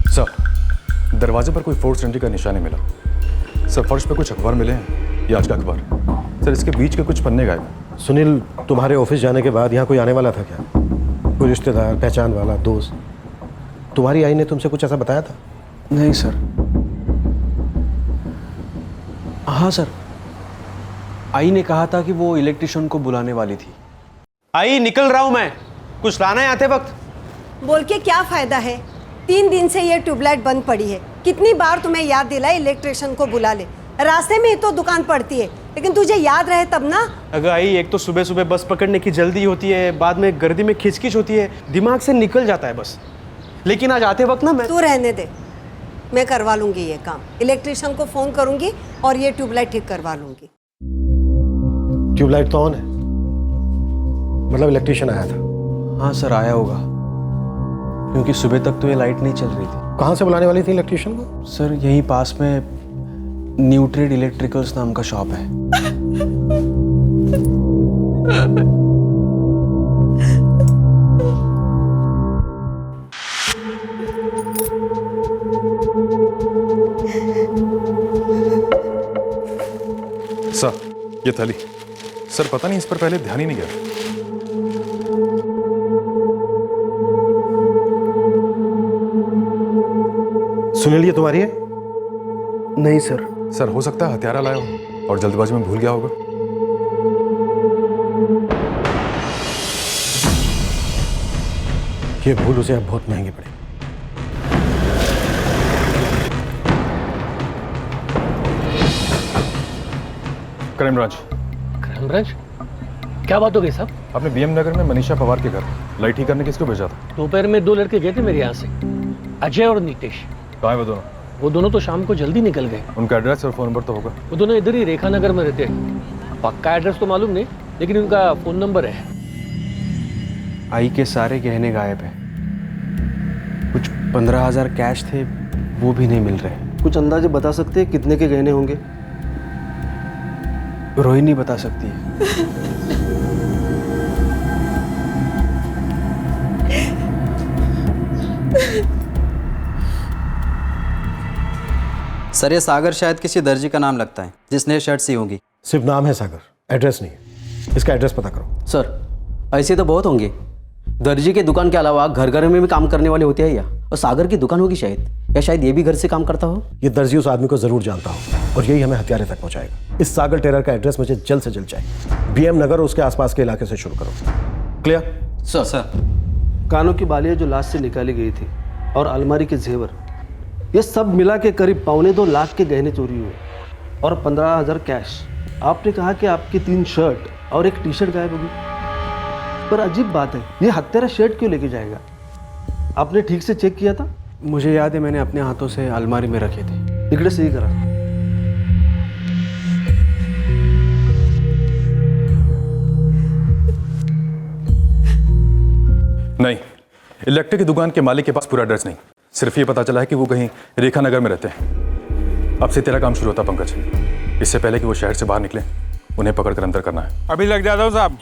सर, दरवाजे पर कोई फोर्स एंट्री का निशान नहीं मिला। सर, फर्श पे कुछ अखबार मिले हैं, ये आज का अखबार। सर, इसके बीच के कुछ पन्ने गायब हैं। सुनील, तुम्हारे ऑफिस जाने के बाद यहाँ कोई आने वाला था क्या? कोई रिश्तेदार, पहचान वाला, दोस्त? तुम्हारी आई ने तुमसे कुछ ऐसा बताया था? नहीं सर। हाँ सर, आई ने कहा था कि वो इलेक्ट्रिशियन को बुलाने वाली थी। आई, निकल रहा हूं मैं, कुछ लाना है आते वक्त? बोल के क्या फायदा है? 3 दिन से ये ट्यूबलाइट बंद पड़ी है। कितनी बार तुम्हें याद दिलाए इलेक्ट्रिशियन को बुला ले। रास्ते में ही तो दुकान पड़ती है, लेकिन तुझे याद रहे तब ना। अगर आई, एक तो सुबह सुबह बस पकड़ने की जल्दी होती है, बाद में गर्दी में खिचकिच होती है, दिमाग से निकल जाता है बस। लेकिन आज आते वक्त ना मैं... तू रहने दे, मैं करवा लूंगी ये काम। इलेक्ट्रिशियन को फोन करूंगी और ये ट्यूबलाइट ठीक करवा लूंगी। ट्यूबलाइट तो ऑन है, मतलब इलेक्ट्रिशियन आया था? हाँ सर, आया होगा, क्योंकि सुबह तक तो ये लाइट नहीं चल रही थी। कहाँ से बुलाने वाली थी इलेक्ट्रिशियन को? सर, यहीं पास में न्यूट्रेड इलेक्ट्रिकल्स नाम का शॉप है। सर, ये थैली। सर, पता नहीं इस पर पहले ध्यान ही नहीं गया। सुनील, ये तुम्हारी है? नहीं सर। सर, हो सकता है हथियारा लाया हो और जल्दबाजी में भूल गया होगा। ये भूल उसे अब बहुत महंगी पड़ेगी। Crime branch. Crime branch? क्या बात हो गई साहब? आपने बीएम नगर में मनीषा पवार के घर लाइट ठीक करने किसको भेजा था? दोपहर में 2 लड़के गए थे मेरे यहाँ से, अजय और नीतीश। कहाँ है वो दोनों? वो दोनों तो शाम को जल्दी निकल गए। उनका एड्रेस और फोन नंबर तो होगा? वो दोनों इधर ही रेखा नगर में रहते हैं। पक्का एड्रेस तो मालूम नहीं, लेकिन उनका फ़ोन नंबर है। आई के सारे गहने गायब हैं। कुछ 15,000 कैश थे, वो भी नहीं मिल रहे। कुछ अंदाजे बता सकते हैं कितने के गहने होंगे? रोहिणी बता सकती है। सर, ये सागर शायद किसी दर्जी का नाम लगता है जिसने ये शर्ट सी होगी। सिर्फ नाम है सागर, एड्रेस नहीं है। इसका एड्रेस पता करो। सर, ऐसे तो बहुत होंगे। दर्जी के दुकान के अलावा घर घर में भी काम करने वाले होते हैं या? और सागर की दुकान होगी शायद, या शायद ये भी घर से काम करता हो। ये दर्जी उस आदमी को जरूर जानता हो और यही हमें हथियारे तक पहुंचाएगा। इस सागर टेलर का एड्रेस मुझे जल्द से जल्द चाहिए। बीएम नगर और उसके आसपास के इलाके से शुरू करो। क्लियर? सर। कानों की बालियां जो लाश से निकाली गई थी और अलमारी के जेवर, ये सब मिला के करीब 2.25 लाख के गहने चोरी हुए और 15,000 कैश। आपने कहा कि आपकी 3 शर्ट और एक टी शर्ट गायब होगी, पर अजीब बात है, ये हत्यारा शर्ट क्यों लेके जाएगा? आपने ठीक से चेक किया था? मुझे याद है मैंने अपने हाथों से अलमारी में रखे थे। इकड़े से ही करा। नहीं, इलेक्ट्रिक की दुकान के मालिक के पास पूरा एड्रेस नहीं, सिर्फ ये पता चला है कि वो कहीं रेखा नगर में रहते हैं। अब से तेरा काम शुरू होता पंकज। इससे पहले कि वो शहर से बाहर निकले, उन्हें पकड़कर अंदर करना है। अभी लग जाता हूँ साहब।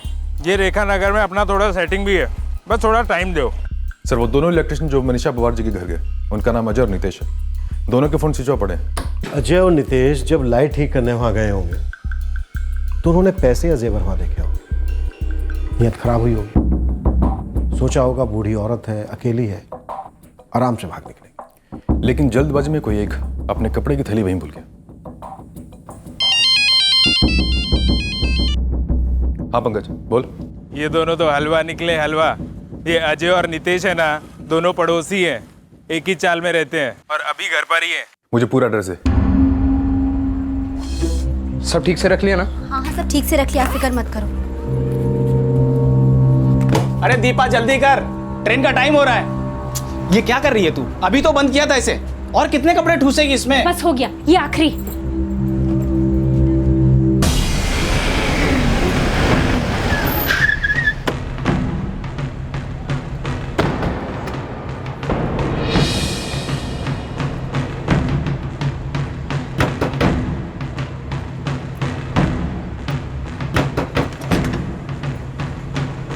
ये रेखा नगर में अपना थोड़ा सेटिंग भी है, बस थोड़ा टाइम दो। सर, वो दोनों इलेक्ट्रिशियन जो मनीषा पवार जी के घर गए, उनका नाम अजय और नितेश है। दोनों के फोन स्विच ऑफ पड़े। अजय और नितेश जब लाइट ठीक करने वहां गए होंगे तो उन्होंने पैसे या जेवर वहां देखे होंगे। नीयत खराब हुई होगी, सोचा होगा बूढ़ी औरत है, अकेली है, आराम से भाग निकलेगी। लेकिन जल्दबाजी में कोई एक अपने कपड़े की थैली वहीं भूल गया। हाँ पंकज, बोल। ये दोनों तो हलवा निकले, हलवा। ये अजय और नितेश है ना, दोनों पड़ोसी हैं, एक ही चाल में रहते हैं और अभी घर पर ही है। मुझे पूरा एड्रेस दे। सब ठीक से रख लिया ना? हाँ हाँ, सब ठीक से रख लिया, फिक्र मत करो। अरे दीपा जल्दी कर, ट्रेन का टाइम हो रहा है। ये क्या कर रही है तू? अभी तो बंद किया था इसे, और कितने कपड़े ठूसेगी इसमें? बस हो गया, ये आखिरी।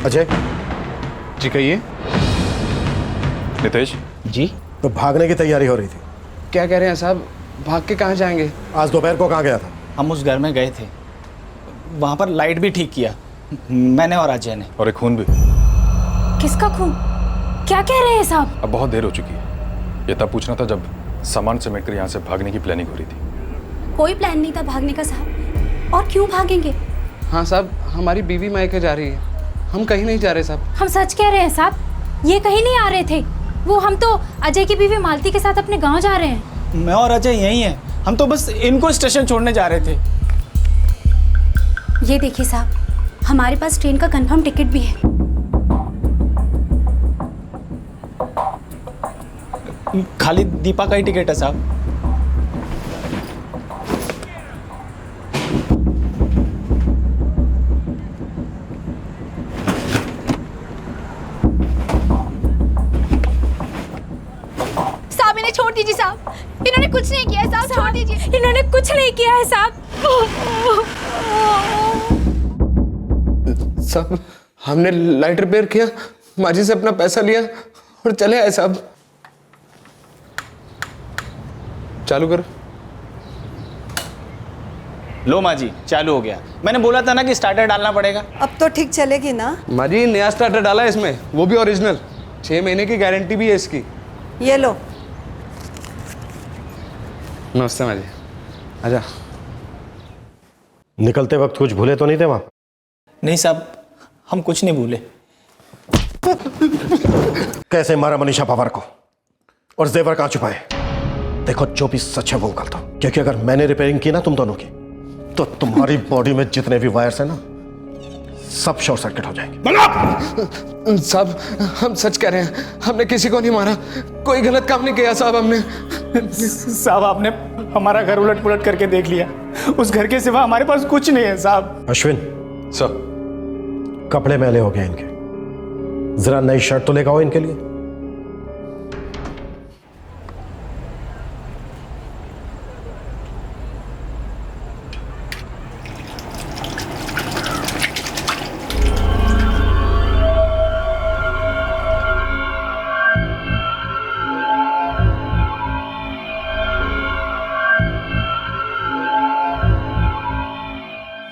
अजय जी कहिए। नितेश जी? तो भागने की तैयारी हो रही थी। क्या कह रहे हैं साहब? भाग के कहाँ जाएंगे? आज दोपहर को कहाँ गया था? हम उस घर में गए थे, वहां पर लाइट भी ठीक किया मैंने और अजय ने। और एक खून भी। किसका खून? क्या कह रहे हैं साहब? अब बहुत देर हो चुकी है। ये तब पूछना था जब सामान समेट कर यहाँ से भागने की प्लानिंग हो रही थी। कोई प्लान नहीं था भागने का साहब। और क्यों भागेंगे? हाँ साहब, हमारी बीवी मायके जा रही है, हम कहीं नहीं जा रहे साहब। हम सच कह रहे हैं साहब, ये कहीं नहीं आ रहे थे। वो हम तो अजय की बीवी मालती के साथ अपने गांव जा रहे हैं। मैं और अजय यही हैं, हम तो बस इनको स्टेशन छोड़ने जा रहे थे। ये देखिए साहब, हमारे पास ट्रेन का कंफर्म टिकट भी है। खाली दीपा का ही टिकट है साहब। साहब इन्हें छोड़ दीजिए साहब, इन्होंने कुछ नहीं किया है साहब, छोड़ दीजिए। इन्होंने कुछ नहीं किया है साहब। साहब हमने लाइट रिपेयर किया, माजी से अपना पैसा लिया और चले आए साहब। चालू कर। लो माँ जी, चालू हो गया। मैंने बोला था ना कि स्टार्टर डालना पड़ेगा। अब तो ठीक चलेगी ना? माजी नया स्टार्टर डाला है इसमें, वो भी ओरिजिनल। 6 महीने की गारंटी भी है इसकी। ये लो। नमस्ते माजी, आजा। निकलते वक्त कुछ भूले तो नहीं थे वहां? नहीं साहब, हम कुछ नहीं भूले। कैसे मारा मनीषा पवार को और जेवर कहां छुपाए? देखो जो भी सच है वो कर दो, क्योंकि अगर मैंने रिपेयरिंग की ना तुम दोनों की, तो तुम्हारी बॉडी में जितने भी वायर्स हैं ना, सब शॉर्ट सर्किट हो जाएंगे। साहब हम सच कह रहे हैं, हमने किसी को नहीं मारा, कोई गलत काम नहीं किया साहब हमने। साहब आपने हमारा घर उलट पुलट करके देख लिया, उस घर के सिवा हमारे पास कुछ नहीं है साहब। अश्विन सर, कपड़े मैले हो गए इनके, जरा नई शर्ट तो लेकर आओ इनके लिए।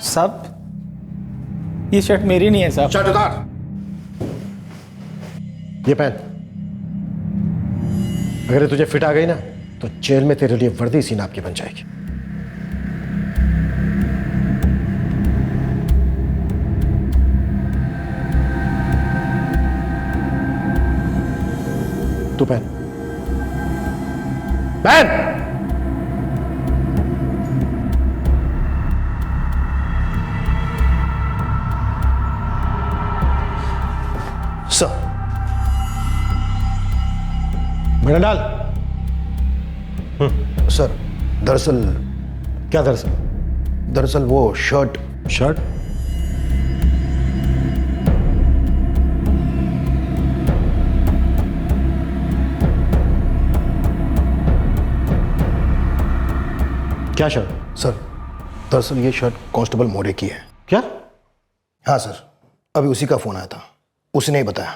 साहब ये शर्ट मेरी नहीं है साहब। शर्ट उतार। ये पहन। अगर ये तुझे फिट आ गई ना तो जेल में तेरे लिए वर्दी इसी नाप की बन जाएगी। तू पहन। पहन। मेरा डाल। सर दरअसल क्या दरअसल वो शर्ट क्या शर्ट? सर दरअसल ये शर्ट कांस्टेबल मोरे की है। क्या? हाँ सर, अभी उसी का फोन आया था, उसने ही बताया।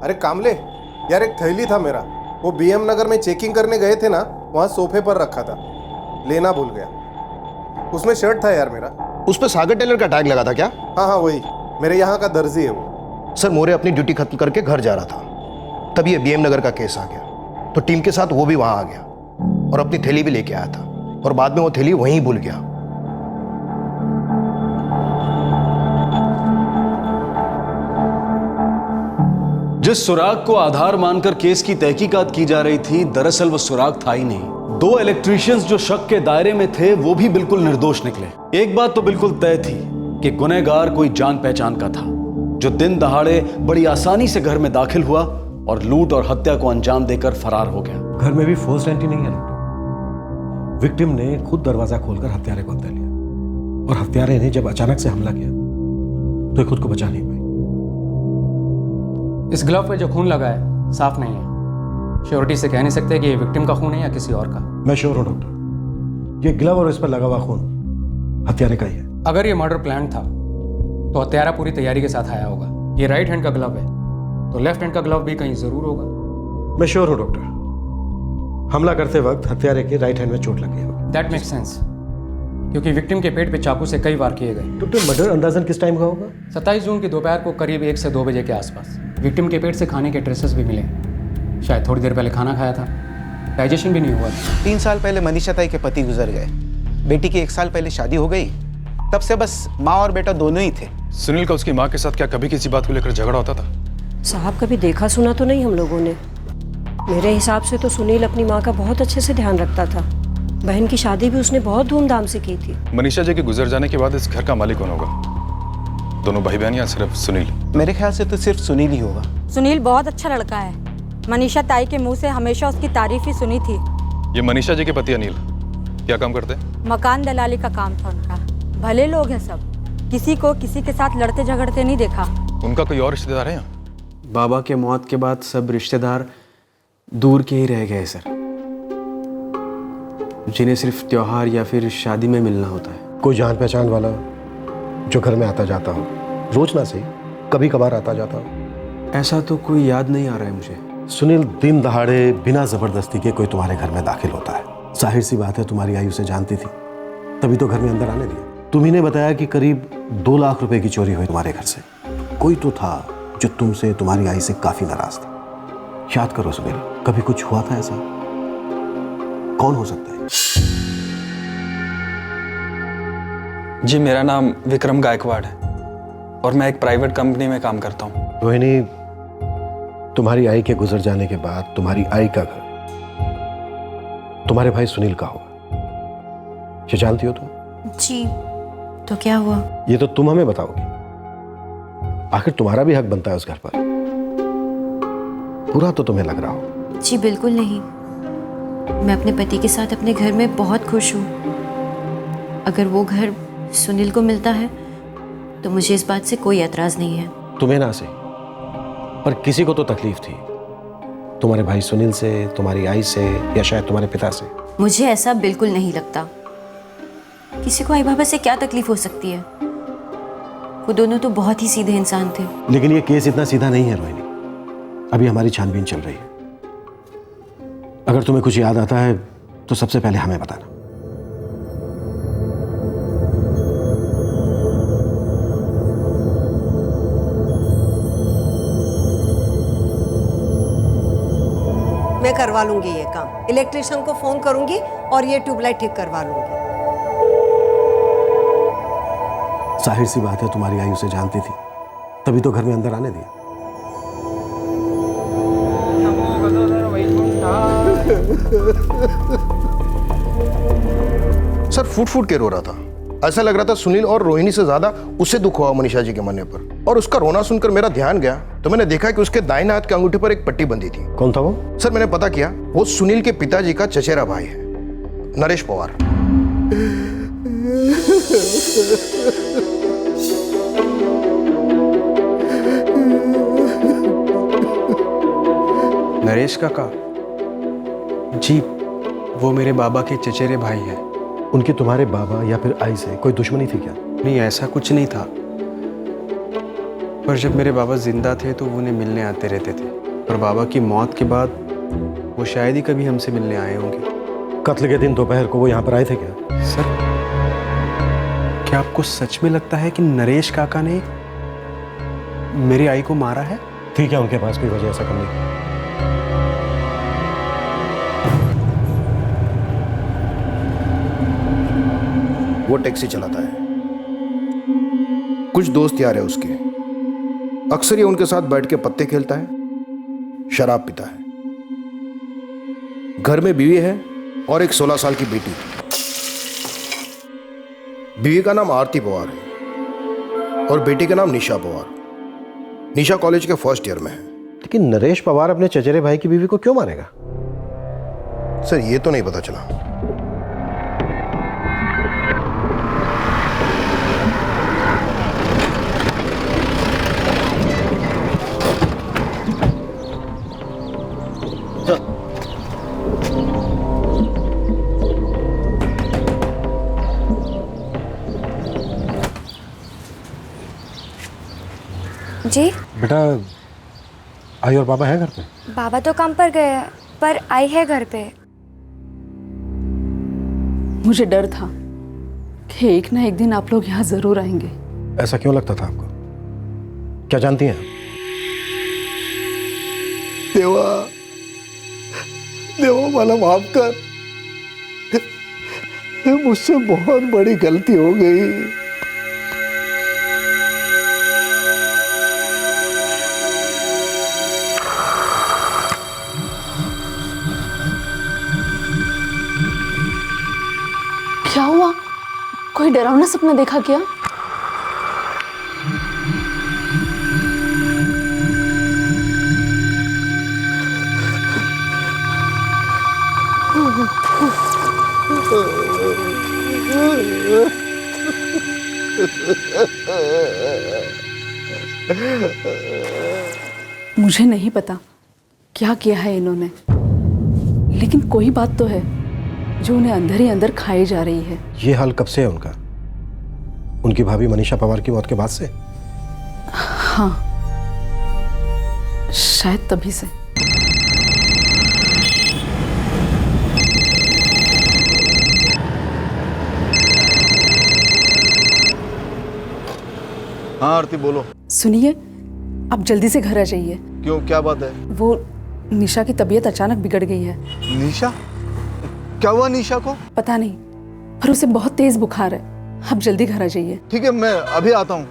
अरे कामले यार, एक थैली था मेरा, वो बीएम नगर में चेकिंग करने गए थे ना, वहाँ सोफे पर रखा था, लेना भूल गया। उसमें शर्ट था यार मेरा। उस पर सागर टेलर का टैग लगा था क्या? हाँ वही, मेरे यहाँ का दर्जी है वो। सर मोरे अपनी ड्यूटी खत्म करके घर जा रहा था, तभी ये बीएम नगर का केस आ गया, तो टीम के साथ वो भी वहाँ आ गया और अपनी थैली भी लेके आया था, और बाद में वो थैली वहीं भूल गया। जिस सुराग को आधार मानकर केस की तहकीकात की जा रही थी, दरअसल वो सुराग था ही नहीं। 2 इलेक्ट्रीशियंस जो शक के दायरे में थे वो भी बिल्कुल निर्दोष निकले। एक बात तो बिल्कुल तय थी कि गुनहगार कोई जान पहचान का था, जो दिन दहाड़े बड़ी आसानी से घर में दाखिल हुआ और लूट और हत्या को अंजाम देकर फरार हो गया। घर में भी फोर्स एंट्री नहीं है। विक्टिम ने खुद दरवाजा खोलकर हत्यारे को अंदर लिया, और हत्यारे ने जब अचानक से हमला किया तो खुद को बचा नहीं पाई। इस ग्लव पे जो खून लगा है साफ नहीं है। श्योरिटी से कह नहीं सकते कि ये विक्टिम का खून है या किसी और का। मैं श्योर हूं डॉक्टर, ये ग्लव और इस पर लगा हुआ खून हत्यारे का ही है। अगर ये मर्डर प्लान था तो हत्यारा पूरी तैयारी के साथ आया होगा। ये राइट हैंड का ग्लव है तो लेफ्ट हैंड का ग्लव भी कहीं जरूर होगा। मैं श्योर हूं डॉक्टर, हमला करते वक्त हत्यारे के राइट हैंड में चोट लगी होगी। दैट मेक्स सेंस, क्योंकि विक्टिम के पेट पे चाकू से कई वार किए गए। डॉक्टर मर्डर अंदाजन किस टाइम का होगा? 27 जून की दोपहर को करीब 1 से 2 बजे के आसपास। विक्टिम के पेट से खाने के ट्रेसेस भी मिले, शायद थोड़ी देर पहले खाना खाया था, डाइजेशन भी नहीं हुआ था। 3 साल पहले मनीषा ताई के पति गुजर गए, बेटी की 1 साल पहले शादी हो गई, तब से बस माँ और बेटा दोनों ही थे। सुनील का उसकी माँ के साथ क्या कभी किसी बात को लेकर झगड़ा होता था? साहब कभी देखा सुना तो नहीं हम लोगों ने। मेरे हिसाब से तो सुनील अपनी माँ का बहुत अच्छे से ध्यान रखता था। बहन की शादी भी उसने बहुत धूमधाम से की थी। मनीषा जी के गुजर जाने के बाद इस घर का मालिक कौन होगा? दोनों भाई बहन या सिर्फ सुनील? मेरे ख्याल से तो सिर्फ सुनील ही होगा। सुनील बहुत अच्छा लड़का है, मनीषा ताई के मुंह से हमेशा उसकी तारीफ ही सुनी थी। ये मनीषा जी के पति अनिल क्या काम करते? मकान दलाली का काम था उनका। भले लोग हैं सब, किसी को किसी के साथ लड़ते झगड़ते नहीं देखा। उनका कोई और रिश्तेदार है यहाँ? बाबा के मौत के बाद सब रिश्तेदार दूर के ही रह गए सर, जिन्हें सिर्फ त्योहार या फिर शादी में मिलना होता है। कोई जान पहचान वाला जो घर में आता जाता हो, रोज ना सही कभी कभार आता जाता हो? ऐसा तो कोई याद नहीं आ रहा है मुझे। सुनील दिन दहाड़े बिना जबरदस्ती के कोई तुम्हारे घर में दाखिल होता है, जाहिर सी बात है तुम्हारी आई उसे जानती थी, तभी तो घर में अंदर आने दिया। तुम्ही ने बताया कि करीब 2 लाख रुपए की चोरी हुई तुम्हारे घर से। कोई तो था जो तुमसे तुम्हारी आई से काफी नाराज था। याद करो सुनील, कभी कुछ हुआ था ऐसा? कौन हो सकता है? जी मेरा नाम विक्रम गायकवाड़ है और मैं एक प्राइवेट कंपनी में काम करता हूँ। रोहिणी, तुम्हारी आई के गुजर जाने के बाद तुम्हारी आई का घर तुम्हारे भाई सुनील का होगा, ये जानती हो तुम? जी, तो क्या हुआ? ये तो तुम हमें बताओगे, आखिर तुम्हारा भी हक बनता है उस घर पर। बुरा तो तुम्हें लग रहा हो। जी बिल्कुल नहीं, मैं अपने पति के साथ अपने घर में बहुत खुश हूँ। अगर वो घर सुनील को मिलता है तो मुझे इस बात से कोई एतराज नहीं है। तुम्हें ना सही, पर किसी को तो तकलीफ थी, तुम्हारे भाई सुनील से, तुम्हारी आई से, या शायद तुम्हारे पिता से। मुझे ऐसा बिल्कुल नहीं लगता। किसी को आई बाबा से क्या तकलीफ हो सकती है? वो दोनों तो बहुत ही सीधे इंसान थे। लेकिन ये केस इतना सीधा नहीं है रोहिणी, अभी हमारी छानबीन चल रही है। अगर तुम्हें कुछ याद आता है तो सबसे पहले हमें बताना। मैं करवा लूंगी ये काम, इलेक्ट्रिशियन को फोन करूंगी और ये ट्यूबलाइट ठीक करवा लूंगी। जाहिर सी बात है, तुम्हारी आई उसे जानती थी, तभी तो घर में अंदर आने दिया। सर फूट फूट के रो रहा था। ऐसा लग रहा था सुनील और रोहिणी से ज्यादा उसे दुख हुआ मनीषा जी के मरने पर। और उसका रोना सुनकर मेरा ध्यान गया तो मैंने देखा कि उसके दाहिने हाथ के अंगूठे पर एक पट्टी बंधी थी। कौन था वो? सर मैंने पता किया, वो सुनील के पिताजी का चचेरा भाई है, नरेश पवार। नरेश काका जी, वो मेरे बाबा के चचेरे भाई हैं। उनकी तुम्हारे बाबा या फिर आई से कोई दुश्मनी थी क्या? नहीं, ऐसा कुछ नहीं था, पर जब मेरे बाबा जिंदा थे तो वो उन्हें मिलने आते रहते थे, और बाबा की मौत के बाद वो शायद ही कभी हमसे मिलने आए होंगे। कत्ल के दिन दोपहर को वो यहाँ पर आए थे क्या? सर, क्या आपको सच में लगता है कि नरेश काका ने मेरी आई को मारा है? ठीक है, उनके पास कोई वजह ऐसा करने की? वो टैक्सी चलाता है, कुछ दोस्त यार है उसके, अक्सर ये उनके साथ बैठ के पत्ते खेलता है, शराब पीता है। घर में बीवी है और एक 16 साल की बेटी। बीवी का नाम आरती पवार है और बेटी का नाम निशा पवार। निशा कॉलेज के फर्स्ट ईयर में है। लेकिन नरेश पवार अपने चचेरे भाई की बीवी को क्यों मारेगा? सर ये तो नहीं पता चला। जी बेटा, आई और बाबा है घर पे? बाबा तो काम पर गए हैं, पर आई है घर पे। मुझे डर था कि एक ना एक दिन आप लोग यहाँ जरूर आएंगे। ऐसा क्यों लगता था आपको? क्या जानती हैं? देवा, देवा मला माफ कर, मुझसे बहुत बड़ी गलती हो गई। क्या हुआ? कोई डरावना सपना देखा क्या? मुझे नहीं पता क्या किया है इन्होंने, लेकिन कोई बात तो है जो उन्हें अंदर ही अंदर खाई जा रही है। ये हाल कब से है उनका? उनकी भाभी मनीषा पवार की मौत के बाद से? हाँ, शायद तभी से। हाँ आरती बोलो। सुनिए, आप जल्दी से घर आ जाइए। क्यों, क्या बात है? वो निशा की तबीयत अचानक बिगड़ गई है। निशा? क्या हुआ निशा को? पता नहीं, पर उसे बहुत तेज बुखार है। आप जल्दी घर आ जाइए। ठीक है, मैं अभी आता हूँ।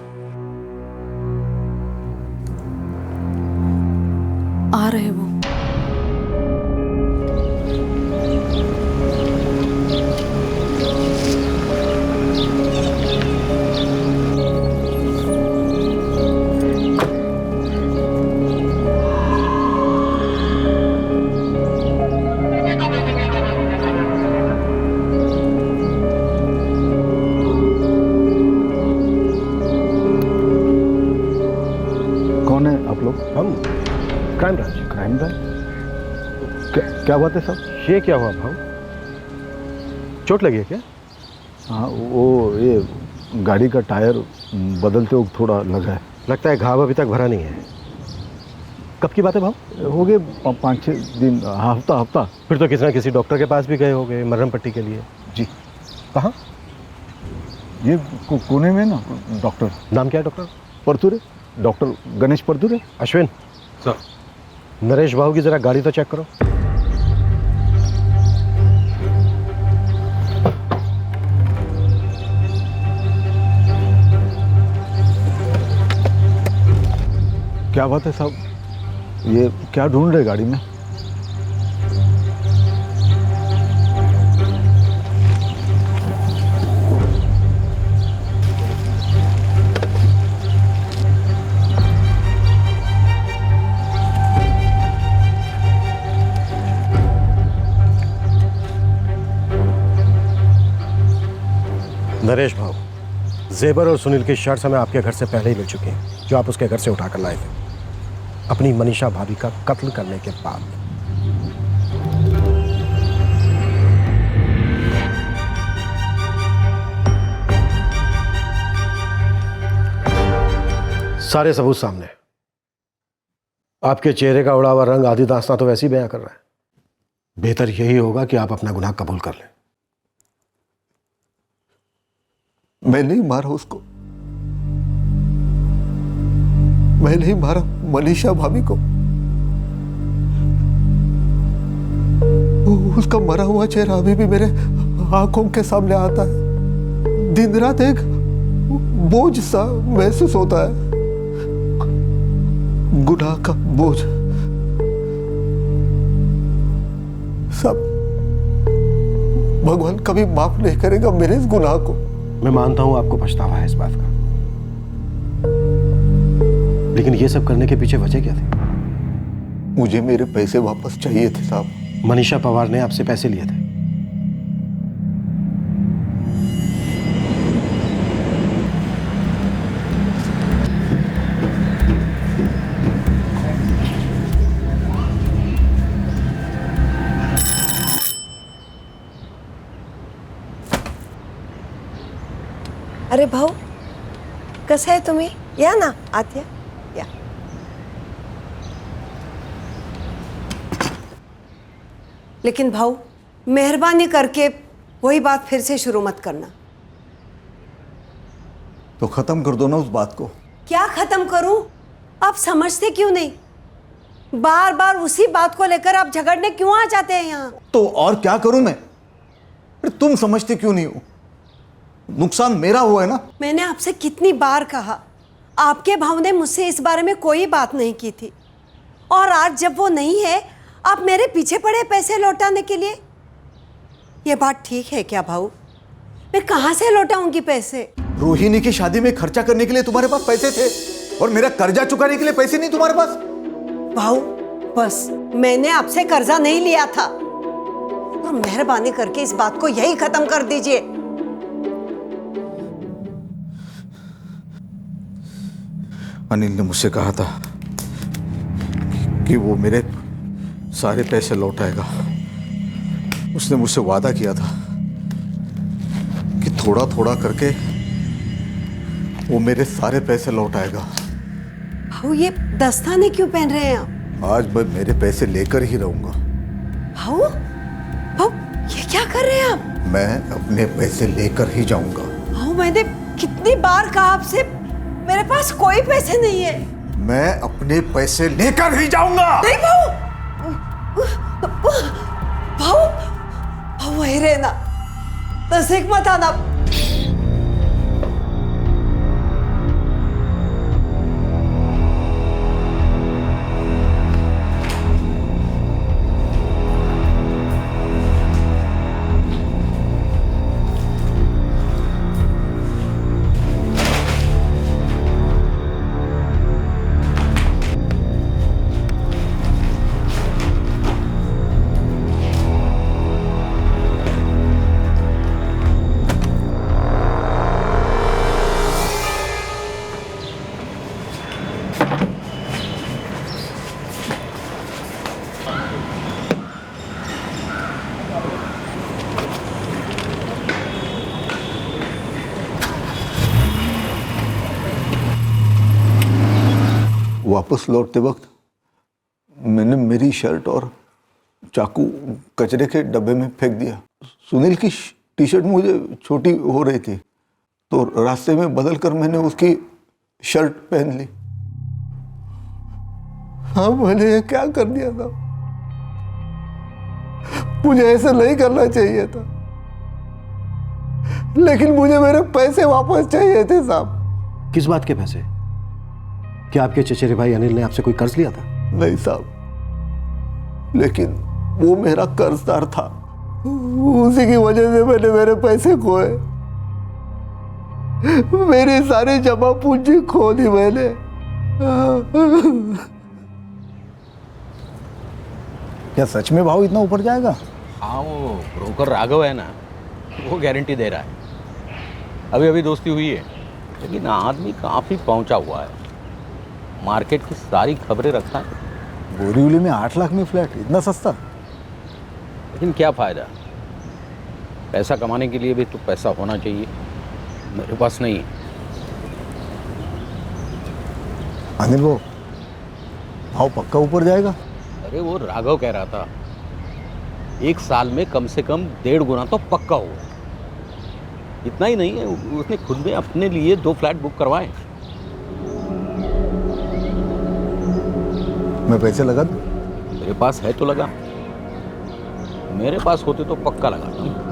आ रहे वो। आप लोग? हम क्राइम ब्रांच। Crime branch? क्या बात है साहब? ये क्या हुआ भाव? चोट लगी है क्या? हाँ, वो ये गाड़ी का टायर बदलते वक्त थोड़ा लगा है। लगता है घाव अभी तक भरा नहीं है। कब की बात है भाव? हो गए 5-6 दिन, हफ्ता। फिर तो किसी ना किसी डॉक्टर के पास भी गए होंगे मरहम पट्टी के लिए। जी। कहाँ? ये कोने में ना डॉक्टर। नाम क्या है doctor? Parture, doctor Ganesh Parture. Ashwin sir, Naresh भाव की जरा गाड़ी तो चेक करो। क्या बात है साहब, ये क्या ढूंढ रहे गाड़ी में? नरेश भाव, जेबर और सुनील की शर्ट्स हमें आपके घर से पहले ही मिल चुकी हैं, जो आप उसके घर से उठाकर लाए थे अपनी मनीषा भाभी का कत्ल करने के बाद। सारे सबूत सामने। आपके चेहरे का उड़ा हुआ रंग आदि दास्तां तो वैसे ही बयां कर रहा है। बेहतर यही होगा कि आप अपना गुनाह कबूल कर लें। मैं नहीं मारा उसको, मैं नहीं मारा मनीषा भाभी को। उसका मरा हुआ चेहरा अभी भी मेरे आंखों के सामने आता है। दिन रात एक बोझ सा महसूस होता है, गुनाह का बोझ। सब भगवान कभी माफ नहीं करेगा मेरे इस गुनाह को। मैं मानता हूं आपको पछतावा है इस बात का, लेकिन ये सब करने के पीछे वजह क्या थी? मुझे मेरे पैसे वापस चाहिए थे साहब। मनीषा पवार ने आपसे पैसे लिए थे? अरे भाऊ, कसं आहे तुम्ही? या ना आत या। लेकिन भाऊ, मेहरबानी करके वही बात फिर से शुरू मत करना। तो खत्म कर दो ना उस बात को। क्या खत्म करूं? आप समझते क्यों नहीं? बार बार उसी बात को लेकर आप झगड़ने क्यों आ जाते हैं यहाँ? तो और क्या करूं मैं? फिर तुम समझते क्यों नहीं हो? नुकसान मेरा हुआ है ना। मैंने आपसे कितनी बार कहा, आपके भाव ने मुझसे इस बारे में कोई बात नहीं की थी, और आज जब वो नहीं है आप मेरे पीछे पड़े पैसे लौटाने के लिए। ये बात ठीक है क्या भाऊ? मैं कहां से लौटाऊंगी पैसे? रोहिणी की शादी में खर्चा करने के लिए तुम्हारे पास पैसे थे, और मेरा कर्जा चुकाने के लिए पैसे नहीं तुम्हारे पास। भाऊ बस, मैंने आपसे कर्जा नहीं लिया था, और मेहरबानी करके इस बात को यही खत्म कर दीजिए। अनिल ने मुझसे कहा था कि वो मेरे सारे पैसे लौटाएगा। उसने मुझसे वादा किया था कि थोड़ा थोड़ा करके वो मेरे सारे पैसे लौटाएगा। भाऊ, ये दस्ताने क्यों पहन रहे हैं आप? आज मैं मेरे पैसे लेकर ही रहूंगा। भाऊ, भाऊ, ये क्या कर रहे हैं आप? मैं अपने पैसे लेकर ही जाऊंगा। भाऊ, मैंने कितनी बार कहा आपसे, मेरे पास कोई पैसे नहीं है। मैं अपने पैसे लेकर ही जाऊंगा। नहीं भाऊ, भाऊ, भाऊ वही रहना, नजदीक मत आना। वापस लौटते वक्त मैंने मेरी शर्ट और चाकू कचरे के डब्बे में फेंक दिया। सुनील की टी शर्ट मुझे छोटी हो रही थी तो रास्ते में बदल कर मैंने उसकी शर्ट पहन ली। हाँ, मैंने ये क्या कर दिया था, मुझे ऐसा नहीं करना चाहिए था, लेकिन मुझे मेरे पैसे वापस चाहिए थे साहब। किस बात के पैसे? क्या आपके चचेरे भाई अनिल ने आपसे कोई कर्ज लिया था? नहीं साहब, लेकिन वो मेरा कर्जदार था, उसी की वजह से मैंने मेरे पैसे खोए, मेरी सारी जमा पूंजी खो दी मैंने। क्या सच में भाव इतना ऊपर जाएगा? हाँ, वो ब्रोकर राघव है ना, वो गारंटी दे रहा है। अभी अभी दोस्ती हुई है, लेकिन आदमी काफ़ी पहुंचा हुआ है, मार्केट की सारी खबरें रखता है। बोरीवली में 8 लाख में फ्लैट, इतना सस्ता? लेकिन क्या फ़ायदा, पैसा कमाने के लिए भी तो पैसा होना चाहिए, मेरे पास नहीं है। अनिल वो भाव पक्का ऊपर जाएगा? अरे वो राघव कह रहा था 1 साल में कम से कम 1.5 गुना तो पक्का हुआ। इतना ही नहीं है, उसने खुद में अपने लिए 2 फ्लैट बुक करवाए। मैं पैसे लगा दूं? मेरे पास है तो लगा, मेरे पास होते तो पक्का लगाता।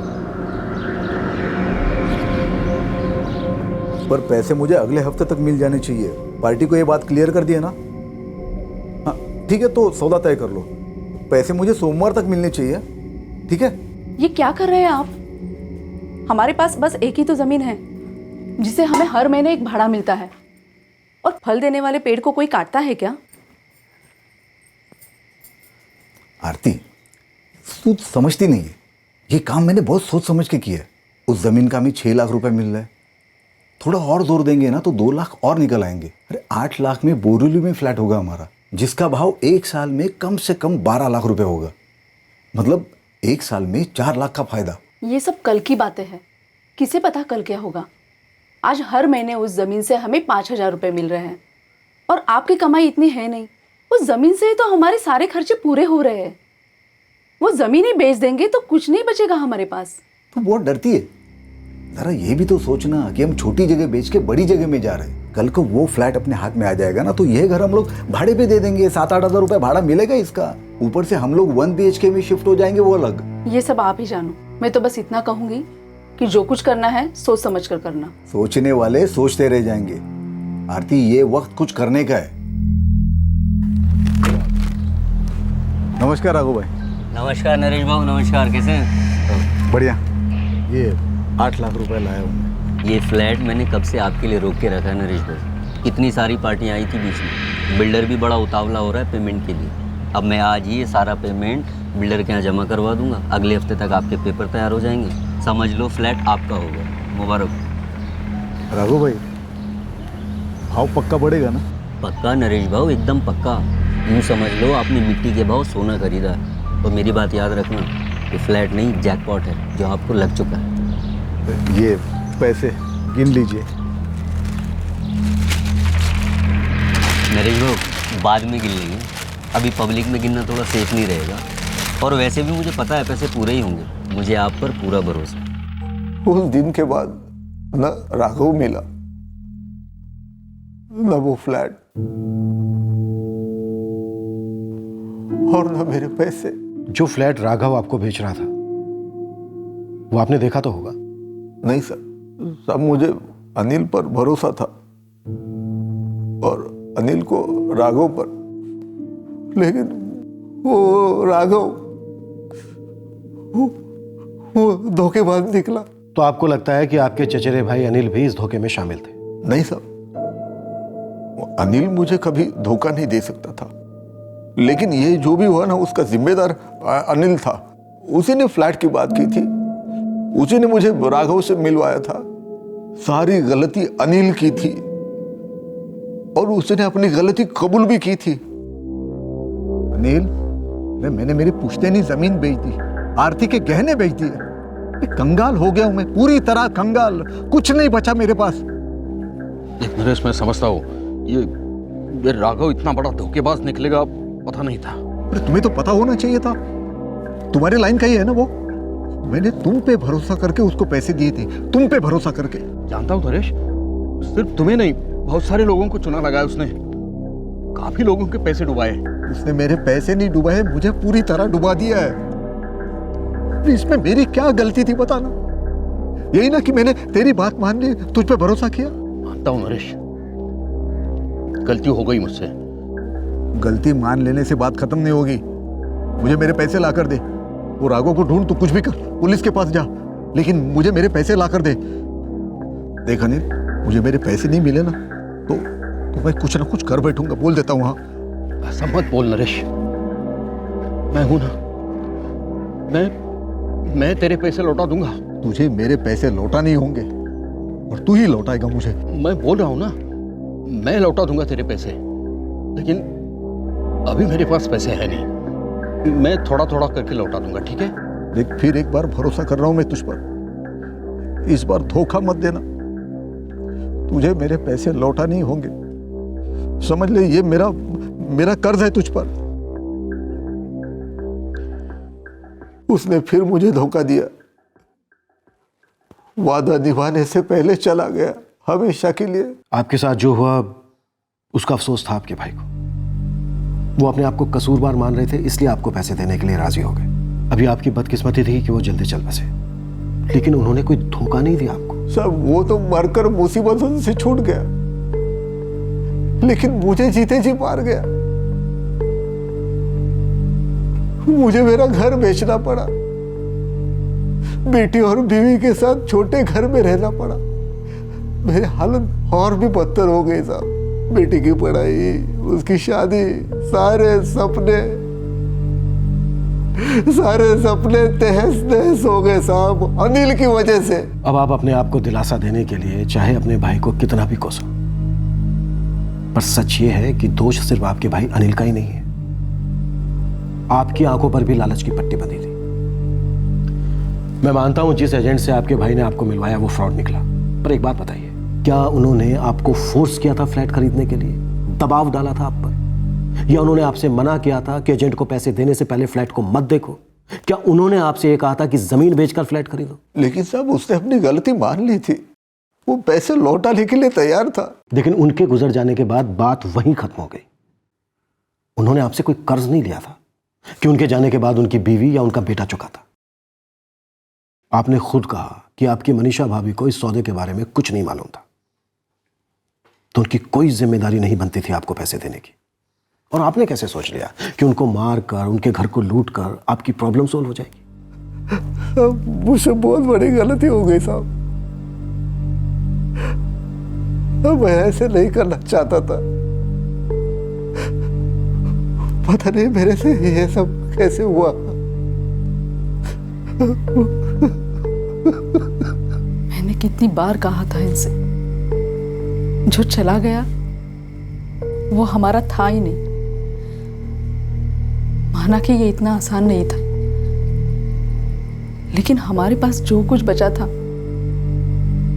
पर पैसे मुझे अगले हफ्ते तक मिल जाने चाहिए। पार्टी को ये बात क्लियर कर दिया ना? हाँ ठीक है, तो सौदा तय कर लो। पैसे मुझे सोमवार तक मिलने चाहिए, ठीक है? ये क्या कर रहे हैं आप? हमारे पास बस एक ही तो जमीन है जिसे हमें हर महीने एक भाड़ा मिलता है, और फल देने वाले पेड़ को कोई काटता है क्या? आरती, तू समझती नहीं है, ये काम मैंने बहुत सोच समझ के किया है। उस जमीन का हमें 6 लाख रुपए मिल रहा है, थोड़ा और जोर देंगे ना तो 2 लाख और निकल आएंगे। अरे 8 लाख में बोरीवली में फ्लैट होगा हमारा, जिसका भाव 1 साल में कम से कम 12 लाख रुपए होगा। मतलब 1 साल में 4 लाख का फायदा। ये सब कल की बातें हैं, किसे पता कल क्या होगा। आज हर महीने उस जमीन से हमें 5,000 रुपए मिल रहे हैं, और आपकी कमाई इतनी है नहीं। उस जमीन से ही तो हमारे सारे खर्चे पूरे हो रहे हैं। वो जमीन ही बेच देंगे तो कुछ नहीं बचेगा हमारे पास। तू बहुत डरती है, जरा ये भी तो सोचना कि हम छोटी जगह बेच के बड़ी जगह में जा रहे हैं। कल को वो फ्लैट अपने हाथ में आ जाएगा ना तो ये घर हम लोग भाड़े पे दे देंगे, 7-8 हज़ार रुपए भाड़ा मिलेगा इसका। ऊपर से हम लोग 1 BHK में शिफ्ट हो जाएंगे, वो अलग। ये सब आप ही जानो, मैं तो बस इतना कहूंगी कि जो कुछ करना है सोच समझ कर करना। सोचने वाले सोचते रह जाएंगे। आरती, ये वक्त कुछ करने का है। नमस्कार राघव भाई। नमस्कार नरेश बाबू, नमस्कार। कैसे हैं? बढ़िया। ये 8 लाख रुपए लाया हूँ। ये फ्लैट मैंने कब से आपके लिए रोक के रखा है नरेश भाई। कितनी सारी पार्टियाँ आई थी बीच में, बिल्डर भी बड़ा उतावला हो रहा है पेमेंट के लिए। अब मैं आज ही ये सारा पेमेंट बिल्डर के यहाँ जमा करवा दूंगा, अगले हफ्ते तक आपके पेपर तैयार हो जाएंगे। समझ लो फ्लैट आपका हो गया, मुबारक। राघव भाई, भाव पक्का बढ़ेगा ना? पक्का नरेश भाऊ, एकदम पक्का। यूँ समझ लो आपने मिट्टी के भाव सोना खरीदा है। और मेरी बात याद रखना, ये फ्लैट नहीं जैकपॉट है जो आपको लग चुका है। ये पैसे गिन लीजिए। नरेश भाऊ, बाद में गिन लेंगे, अभी पब्लिक में गिनना थोड़ा सेफ नहीं रहेगा। और वैसे भी मुझे पता है पैसे पूरे ही होंगे, मुझे आप पर पूरा भरोसा है। उस दिन के बाद न राघव मिला, न वो फ्लैट, और न मेरे पैसे। जो फ्लैट राघव आपको बेच रहा था वो आपने देखा तो होगा? नहीं सर, सब मुझे अनिल पर भरोसा था और अनिल को राघव पर, लेकिन वो राघव वो धोखेबाज निकला। तो आपको लगता है कि आपके चचेरे भाई अनिल भी इस धोखे में शामिल थे? नहीं सर, अनिल मुझे कभी धोखा नहीं दे सकता था, लेकिन ये जो भी हुआ ना उसका जिम्मेदार अनिल था। उसी ने फ्लैट की बात की थी, उसी ने मुझे राघव से मिलवाया था। सारी गलती अनिल की थी और उसने अपनी गलती कबूल भी की थी। अनिल, मैंने मेरी पुश्तैनी जमीन बेच दी, आरती के गहने बेच दिए। कंगाल हो गया हूं मैं, पूरी तरह कंगाल, कुछ नहीं बचा मेरे पास। नरेश, मैं समझता हूँ ये राघव इतना बड़ा धोखेबाज निकलेगा पता नहीं था। अरे तुम्हें तो पता होना चाहिए था, तुम्हारे लाइन का ही है ना वो। मैंने तुम पे भरोसा करके उसको पैसे दिए थे, तुम पे भरोसा करके। जानता हूँ नरेश, सिर्फ तुम्हें नहीं बहुत सारे लोगों को चुना लगाया उसने, काफी लोगों के पैसे डुबाए। उसने मेरे पैसे नहीं डुबाए, मुझे पूरी तरह डुबा दिया है। इसमें मेरी क्या गलती थी बताना? यही ना कि मैंने तेरी बात मान ली, तुझ पे भरोसा किया। मानता हूँ नरेश, गलती हो गई मुझसे। गलती मान लेने से बात खत्म नहीं होगी। मुझे मेरे पैसे ला कर दे। वो राघव को ढूंढ, तू कुछ भी कर, पुलिस के पास जा, लेकिन मुझे मेरे पैसे ला कर दे। देख अनिल, मुझे मेरे पैसे नहीं मिले ना तो मैं कुछ ना कुछ कर बैठूंगा, बोल देता हूँ। हाँ, ऐसा मत बोल नरेश, मैं हूं ना, मैं तेरे पैसे लौटा दूंगा। तुझे मेरे पैसे लौटा नहीं होंगे और तू ही लौटाएगा मुझे। मैं बोल रहा हूं ना, मैं लौटा दूंगा तेरे पैसे, लेकिन अभी मेरे पास पैसे है नहीं, मैं थोड़ा थोड़ा करके लौटा दूंगा, ठीक है? देख, फिर एक बार भरोसा कर रहा हूं मैं तुझ पर, इस बार धोखा मत देना। तुझे मेरे पैसे लौटा नहीं होंगे, समझ ले, ये मेरा कर्ज है तुझ पर। उसने फिर मुझे धोखा दिया, वादा निभाने से पहले चला गया हमेशा के लिए। आपके साथ जो हुआ उसका अफसोस था आपके भाई को। वो अपने आप को कसूरवार मान रहे थे, इसलिए आपको पैसे देने के लिए राजी हो गए। अभी आपकी बदकिस्मती थी कि वो जल्दी चल बसे, लेकिन उन्होंने कोई धोखा नहीं दिया आपको। सब वो तो मरकर मुसीबतों से छूट गया, लेकिन मुझे जीते जी मार गया। मुझे मेरा घर बेचना पड़ा, बेटी और बीवी के साथ छोटे घर में रहना पड़ा। मेरी हालत और भी बदतर हो गई साहब। बेटी की पढ़ाई, उसकी शादी, सारे सपने तहस नहस हो गए साहब, अनिल की वजह से। अब आप अपने आप को दिलासा देने के लिए चाहे अपने भाई को कितना भी कोसो, पर सच ये है कि दोष सिर्फ आपके भाई अनिल का ही नहीं है, आपकी आंखों पर भी लालच की पट्टी बंधी थी। मैं मानता हूं जिस एजेंट से आपके भाई ने आपको मिलवाया वो फ्रॉड निकला, पर एक बात बताइए, क्या उन्होंने आपको फोर्स किया था फ्लैट खरीदने के लिए, दबाव डाला था आप पर, या उन्होंने आपसे मना किया था कि एजेंट को पैसे देने से पहले फ्लैट को मत देखो? क्या उन्होंने आपसे ये कहा था कि जमीन बेचकर फ्लैट खरीदो? लेकिन साहब, उसने अपनी गलती मान ली थी, वो पैसे लौटाने के लिए तैयार था। लेकिन उनके गुजर जाने के बाद बात वहीं खत्म हो गई। उन्होंने आपसे कोई कर्ज नहीं लिया था कि उनके जाने के बाद उनकी बीवी या उनका बेटा चुकाता। आपने खुद कहा कि आपकी मनीषा भाभी को इस सौदे के बारे में कुछ नहीं मालूम था, तो उनकी कोई जिम्मेदारी नहीं बनती थी आपको पैसे देने की। और आपने कैसे सोच लिया कि उनको मार कर, उनके घर को लूट कर आपकी प्रॉब्लम सोल्व हो जाएगी? मुझसे बहुत बड़ी गलती हो गई साहब, मैं ऐसे नहीं करना चाहता था। पता नहीं मेरे से ये सब कैसे हुआ। मैंने कितनी बार कहा था इनसे, जो चला गया वो हमारा था ही नहीं। माना कि ये इतना आसान नहीं था, लेकिन हमारे पास जो कुछ बचा था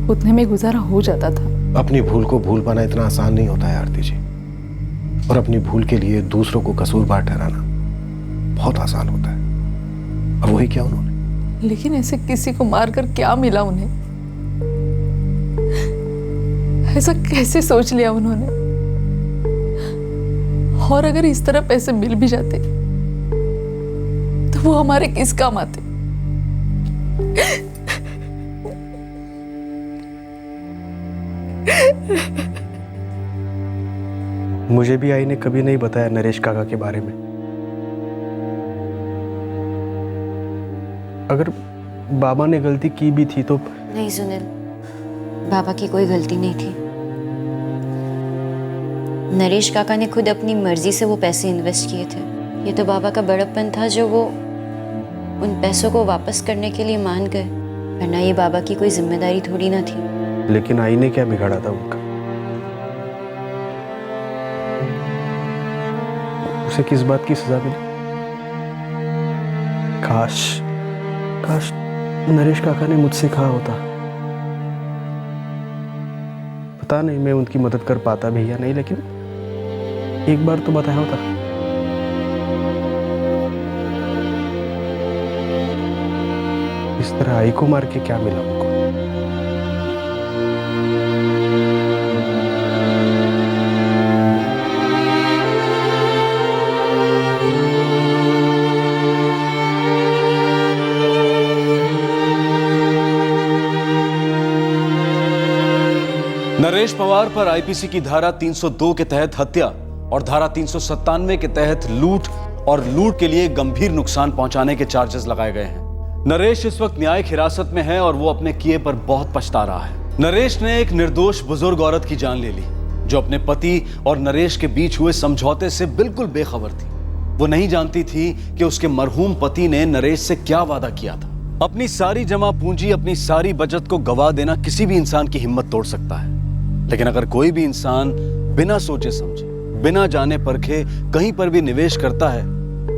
उतने में गुजारा हो जाता था। अपनी भूल को भूल पाना इतना आसान नहीं होता है आरती जी, और अपनी भूल के लिए दूसरों को कसूरवार ठहराना बहुत आसान होता है। और वही क्या उन्होंने। लेकिन ऐसे किसी को मारकर क्या मिला उन्हें? ऐसा कैसे सोच लिया उन्होंने? और अगर इस तरह पैसे मिल भी जाते तो वो हमारे किस काम आते? मुझे भी आई ने कभी नहीं बताया नरेश काका के बारे में। अगर बाबा ने गलती की भी थी तो। नहीं सुनील, बाबा की कोई गलती नहीं थी। नरेश काका ने खुद अपनी मर्जी से वो पैसे इन्वेस्ट किए थे। ये तो बाबा का बड़प्पन था जो वो उन पैसों को वापस करने के लिए मान गए, वरना ये बाबा की कोई जिम्मेदारी थोड़ी ना थी। लेकिन आई ने क्या बिगाड़ा था उनका? उसे किस बात की सजा मिली? काश नरेश काका ने मुझसे कहा होता। पता नहीं मैं उनकी मदद कर पाता भी या नहीं, लेकिन एक बार तो बताया होता। इस तरह आई को मार के क्या मिला हमको? नरेश पवार पर आईपीसी की धारा 302 के तहत हत्या और धारा 397 के तहत लूट और लूट के लिए गंभीर नुकसान पहुंचाने के चार्जेस लगाए गए हैं। नरेश इस वक्त न्यायिक हिरासत में है और वो अपने किए पर बहुत पछता रहा है। नरेश ने एक निर्दोष बुजुर्ग औरत की जान ले ली जो अपने पति और नरेश के बीच हुए समझौते से बिल्कुल बेखबर थी। वो नहीं जानती थी कि उसके मरहूम पति ने नरेश से क्या वादा किया था। अपनी सारी जमा पूंजी, अपनी सारी बचत को गवा देना किसी भी इंसान की हिम्मत तोड़ सकता है, लेकिन अगर कोई भी इंसान बिना सोचे समझे, बिना जाने परखे कहीं पर भी निवेश करता है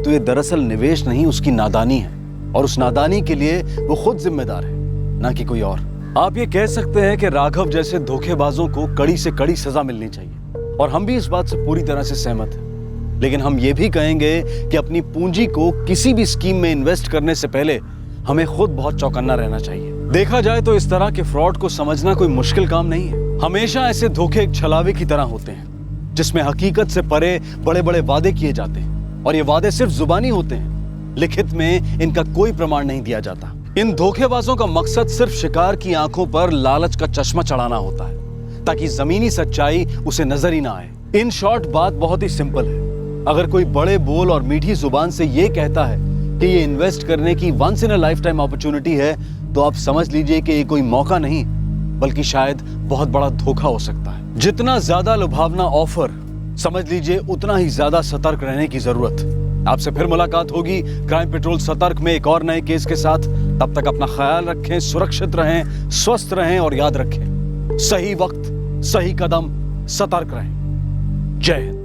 तो ये दरअसल निवेश नहीं, उसकी नादानी है। और उस नादानी के लिए वो खुद जिम्मेदार है, ना कि कोई और। आप ये कह सकते हैं कि राघव जैसे धोखेबाजों को कड़ी से कड़ी सजा मिलनी चाहिए, और हम भी इस बात से पूरी तरह से सहमत हैं। लेकिन हम ये भी कहेंगे कि अपनी पूंजी को किसी भी स्कीम में इन्वेस्ट करने से पहले हमें खुद बहुत चौकन्ना रहना चाहिए। देखा जाए तो इस तरह के फ्रॉड को समझना कोई मुश्किल काम नहीं है। हमेशा ऐसे धोखे एक छलावे की तरह होते हैं जिसमें हकीकत से परे बड़े बड़े वादे किए जाते हैं, और ये वादे सिर्फ जुबानी होते हैं, लिखित में इनका कोई प्रमाण नहीं दिया जाता। इन धोखेबाजों का मकसद सिर्फ शिकार की आंखों पर लालच का चश्मा चढ़ाना होता है ताकि जमीनी सच्चाई उसे नजर ही ना आए। इन शॉर्ट बात बहुत ही सिंपल है। अगर कोई बड़े बोल और मीठी जुबान से ये कहता है कि ये इन्वेस्ट करने की once in a lifetime opportunity है, तो आप समझ लीजिए कि ये कोई मौका नहीं बल्कि शायद बहुत बड़ा धोखा हो सकता है। जितना ज्यादा लुभावना ऑफर, समझ लीजिए उतना ही ज्यादा सतर्क रहने की जरूरत। आपसे फिर मुलाकात होगी क्राइम पेट्रोल सतर्क में एक और नए केस के साथ। तब तक अपना ख्याल रखें, सुरक्षित रहें, स्वस्थ रहें और याद रखें, सही वक्त, सही कदम, सतर्क रहें। जय हिंद।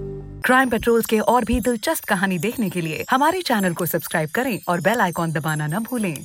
क्राइम पेट्रोल के और भी दिलचस्प कहानी देखने के लिए हमारे चैनल को सब्सक्राइब करें और बेल आइकॉन दबाना न भूलें।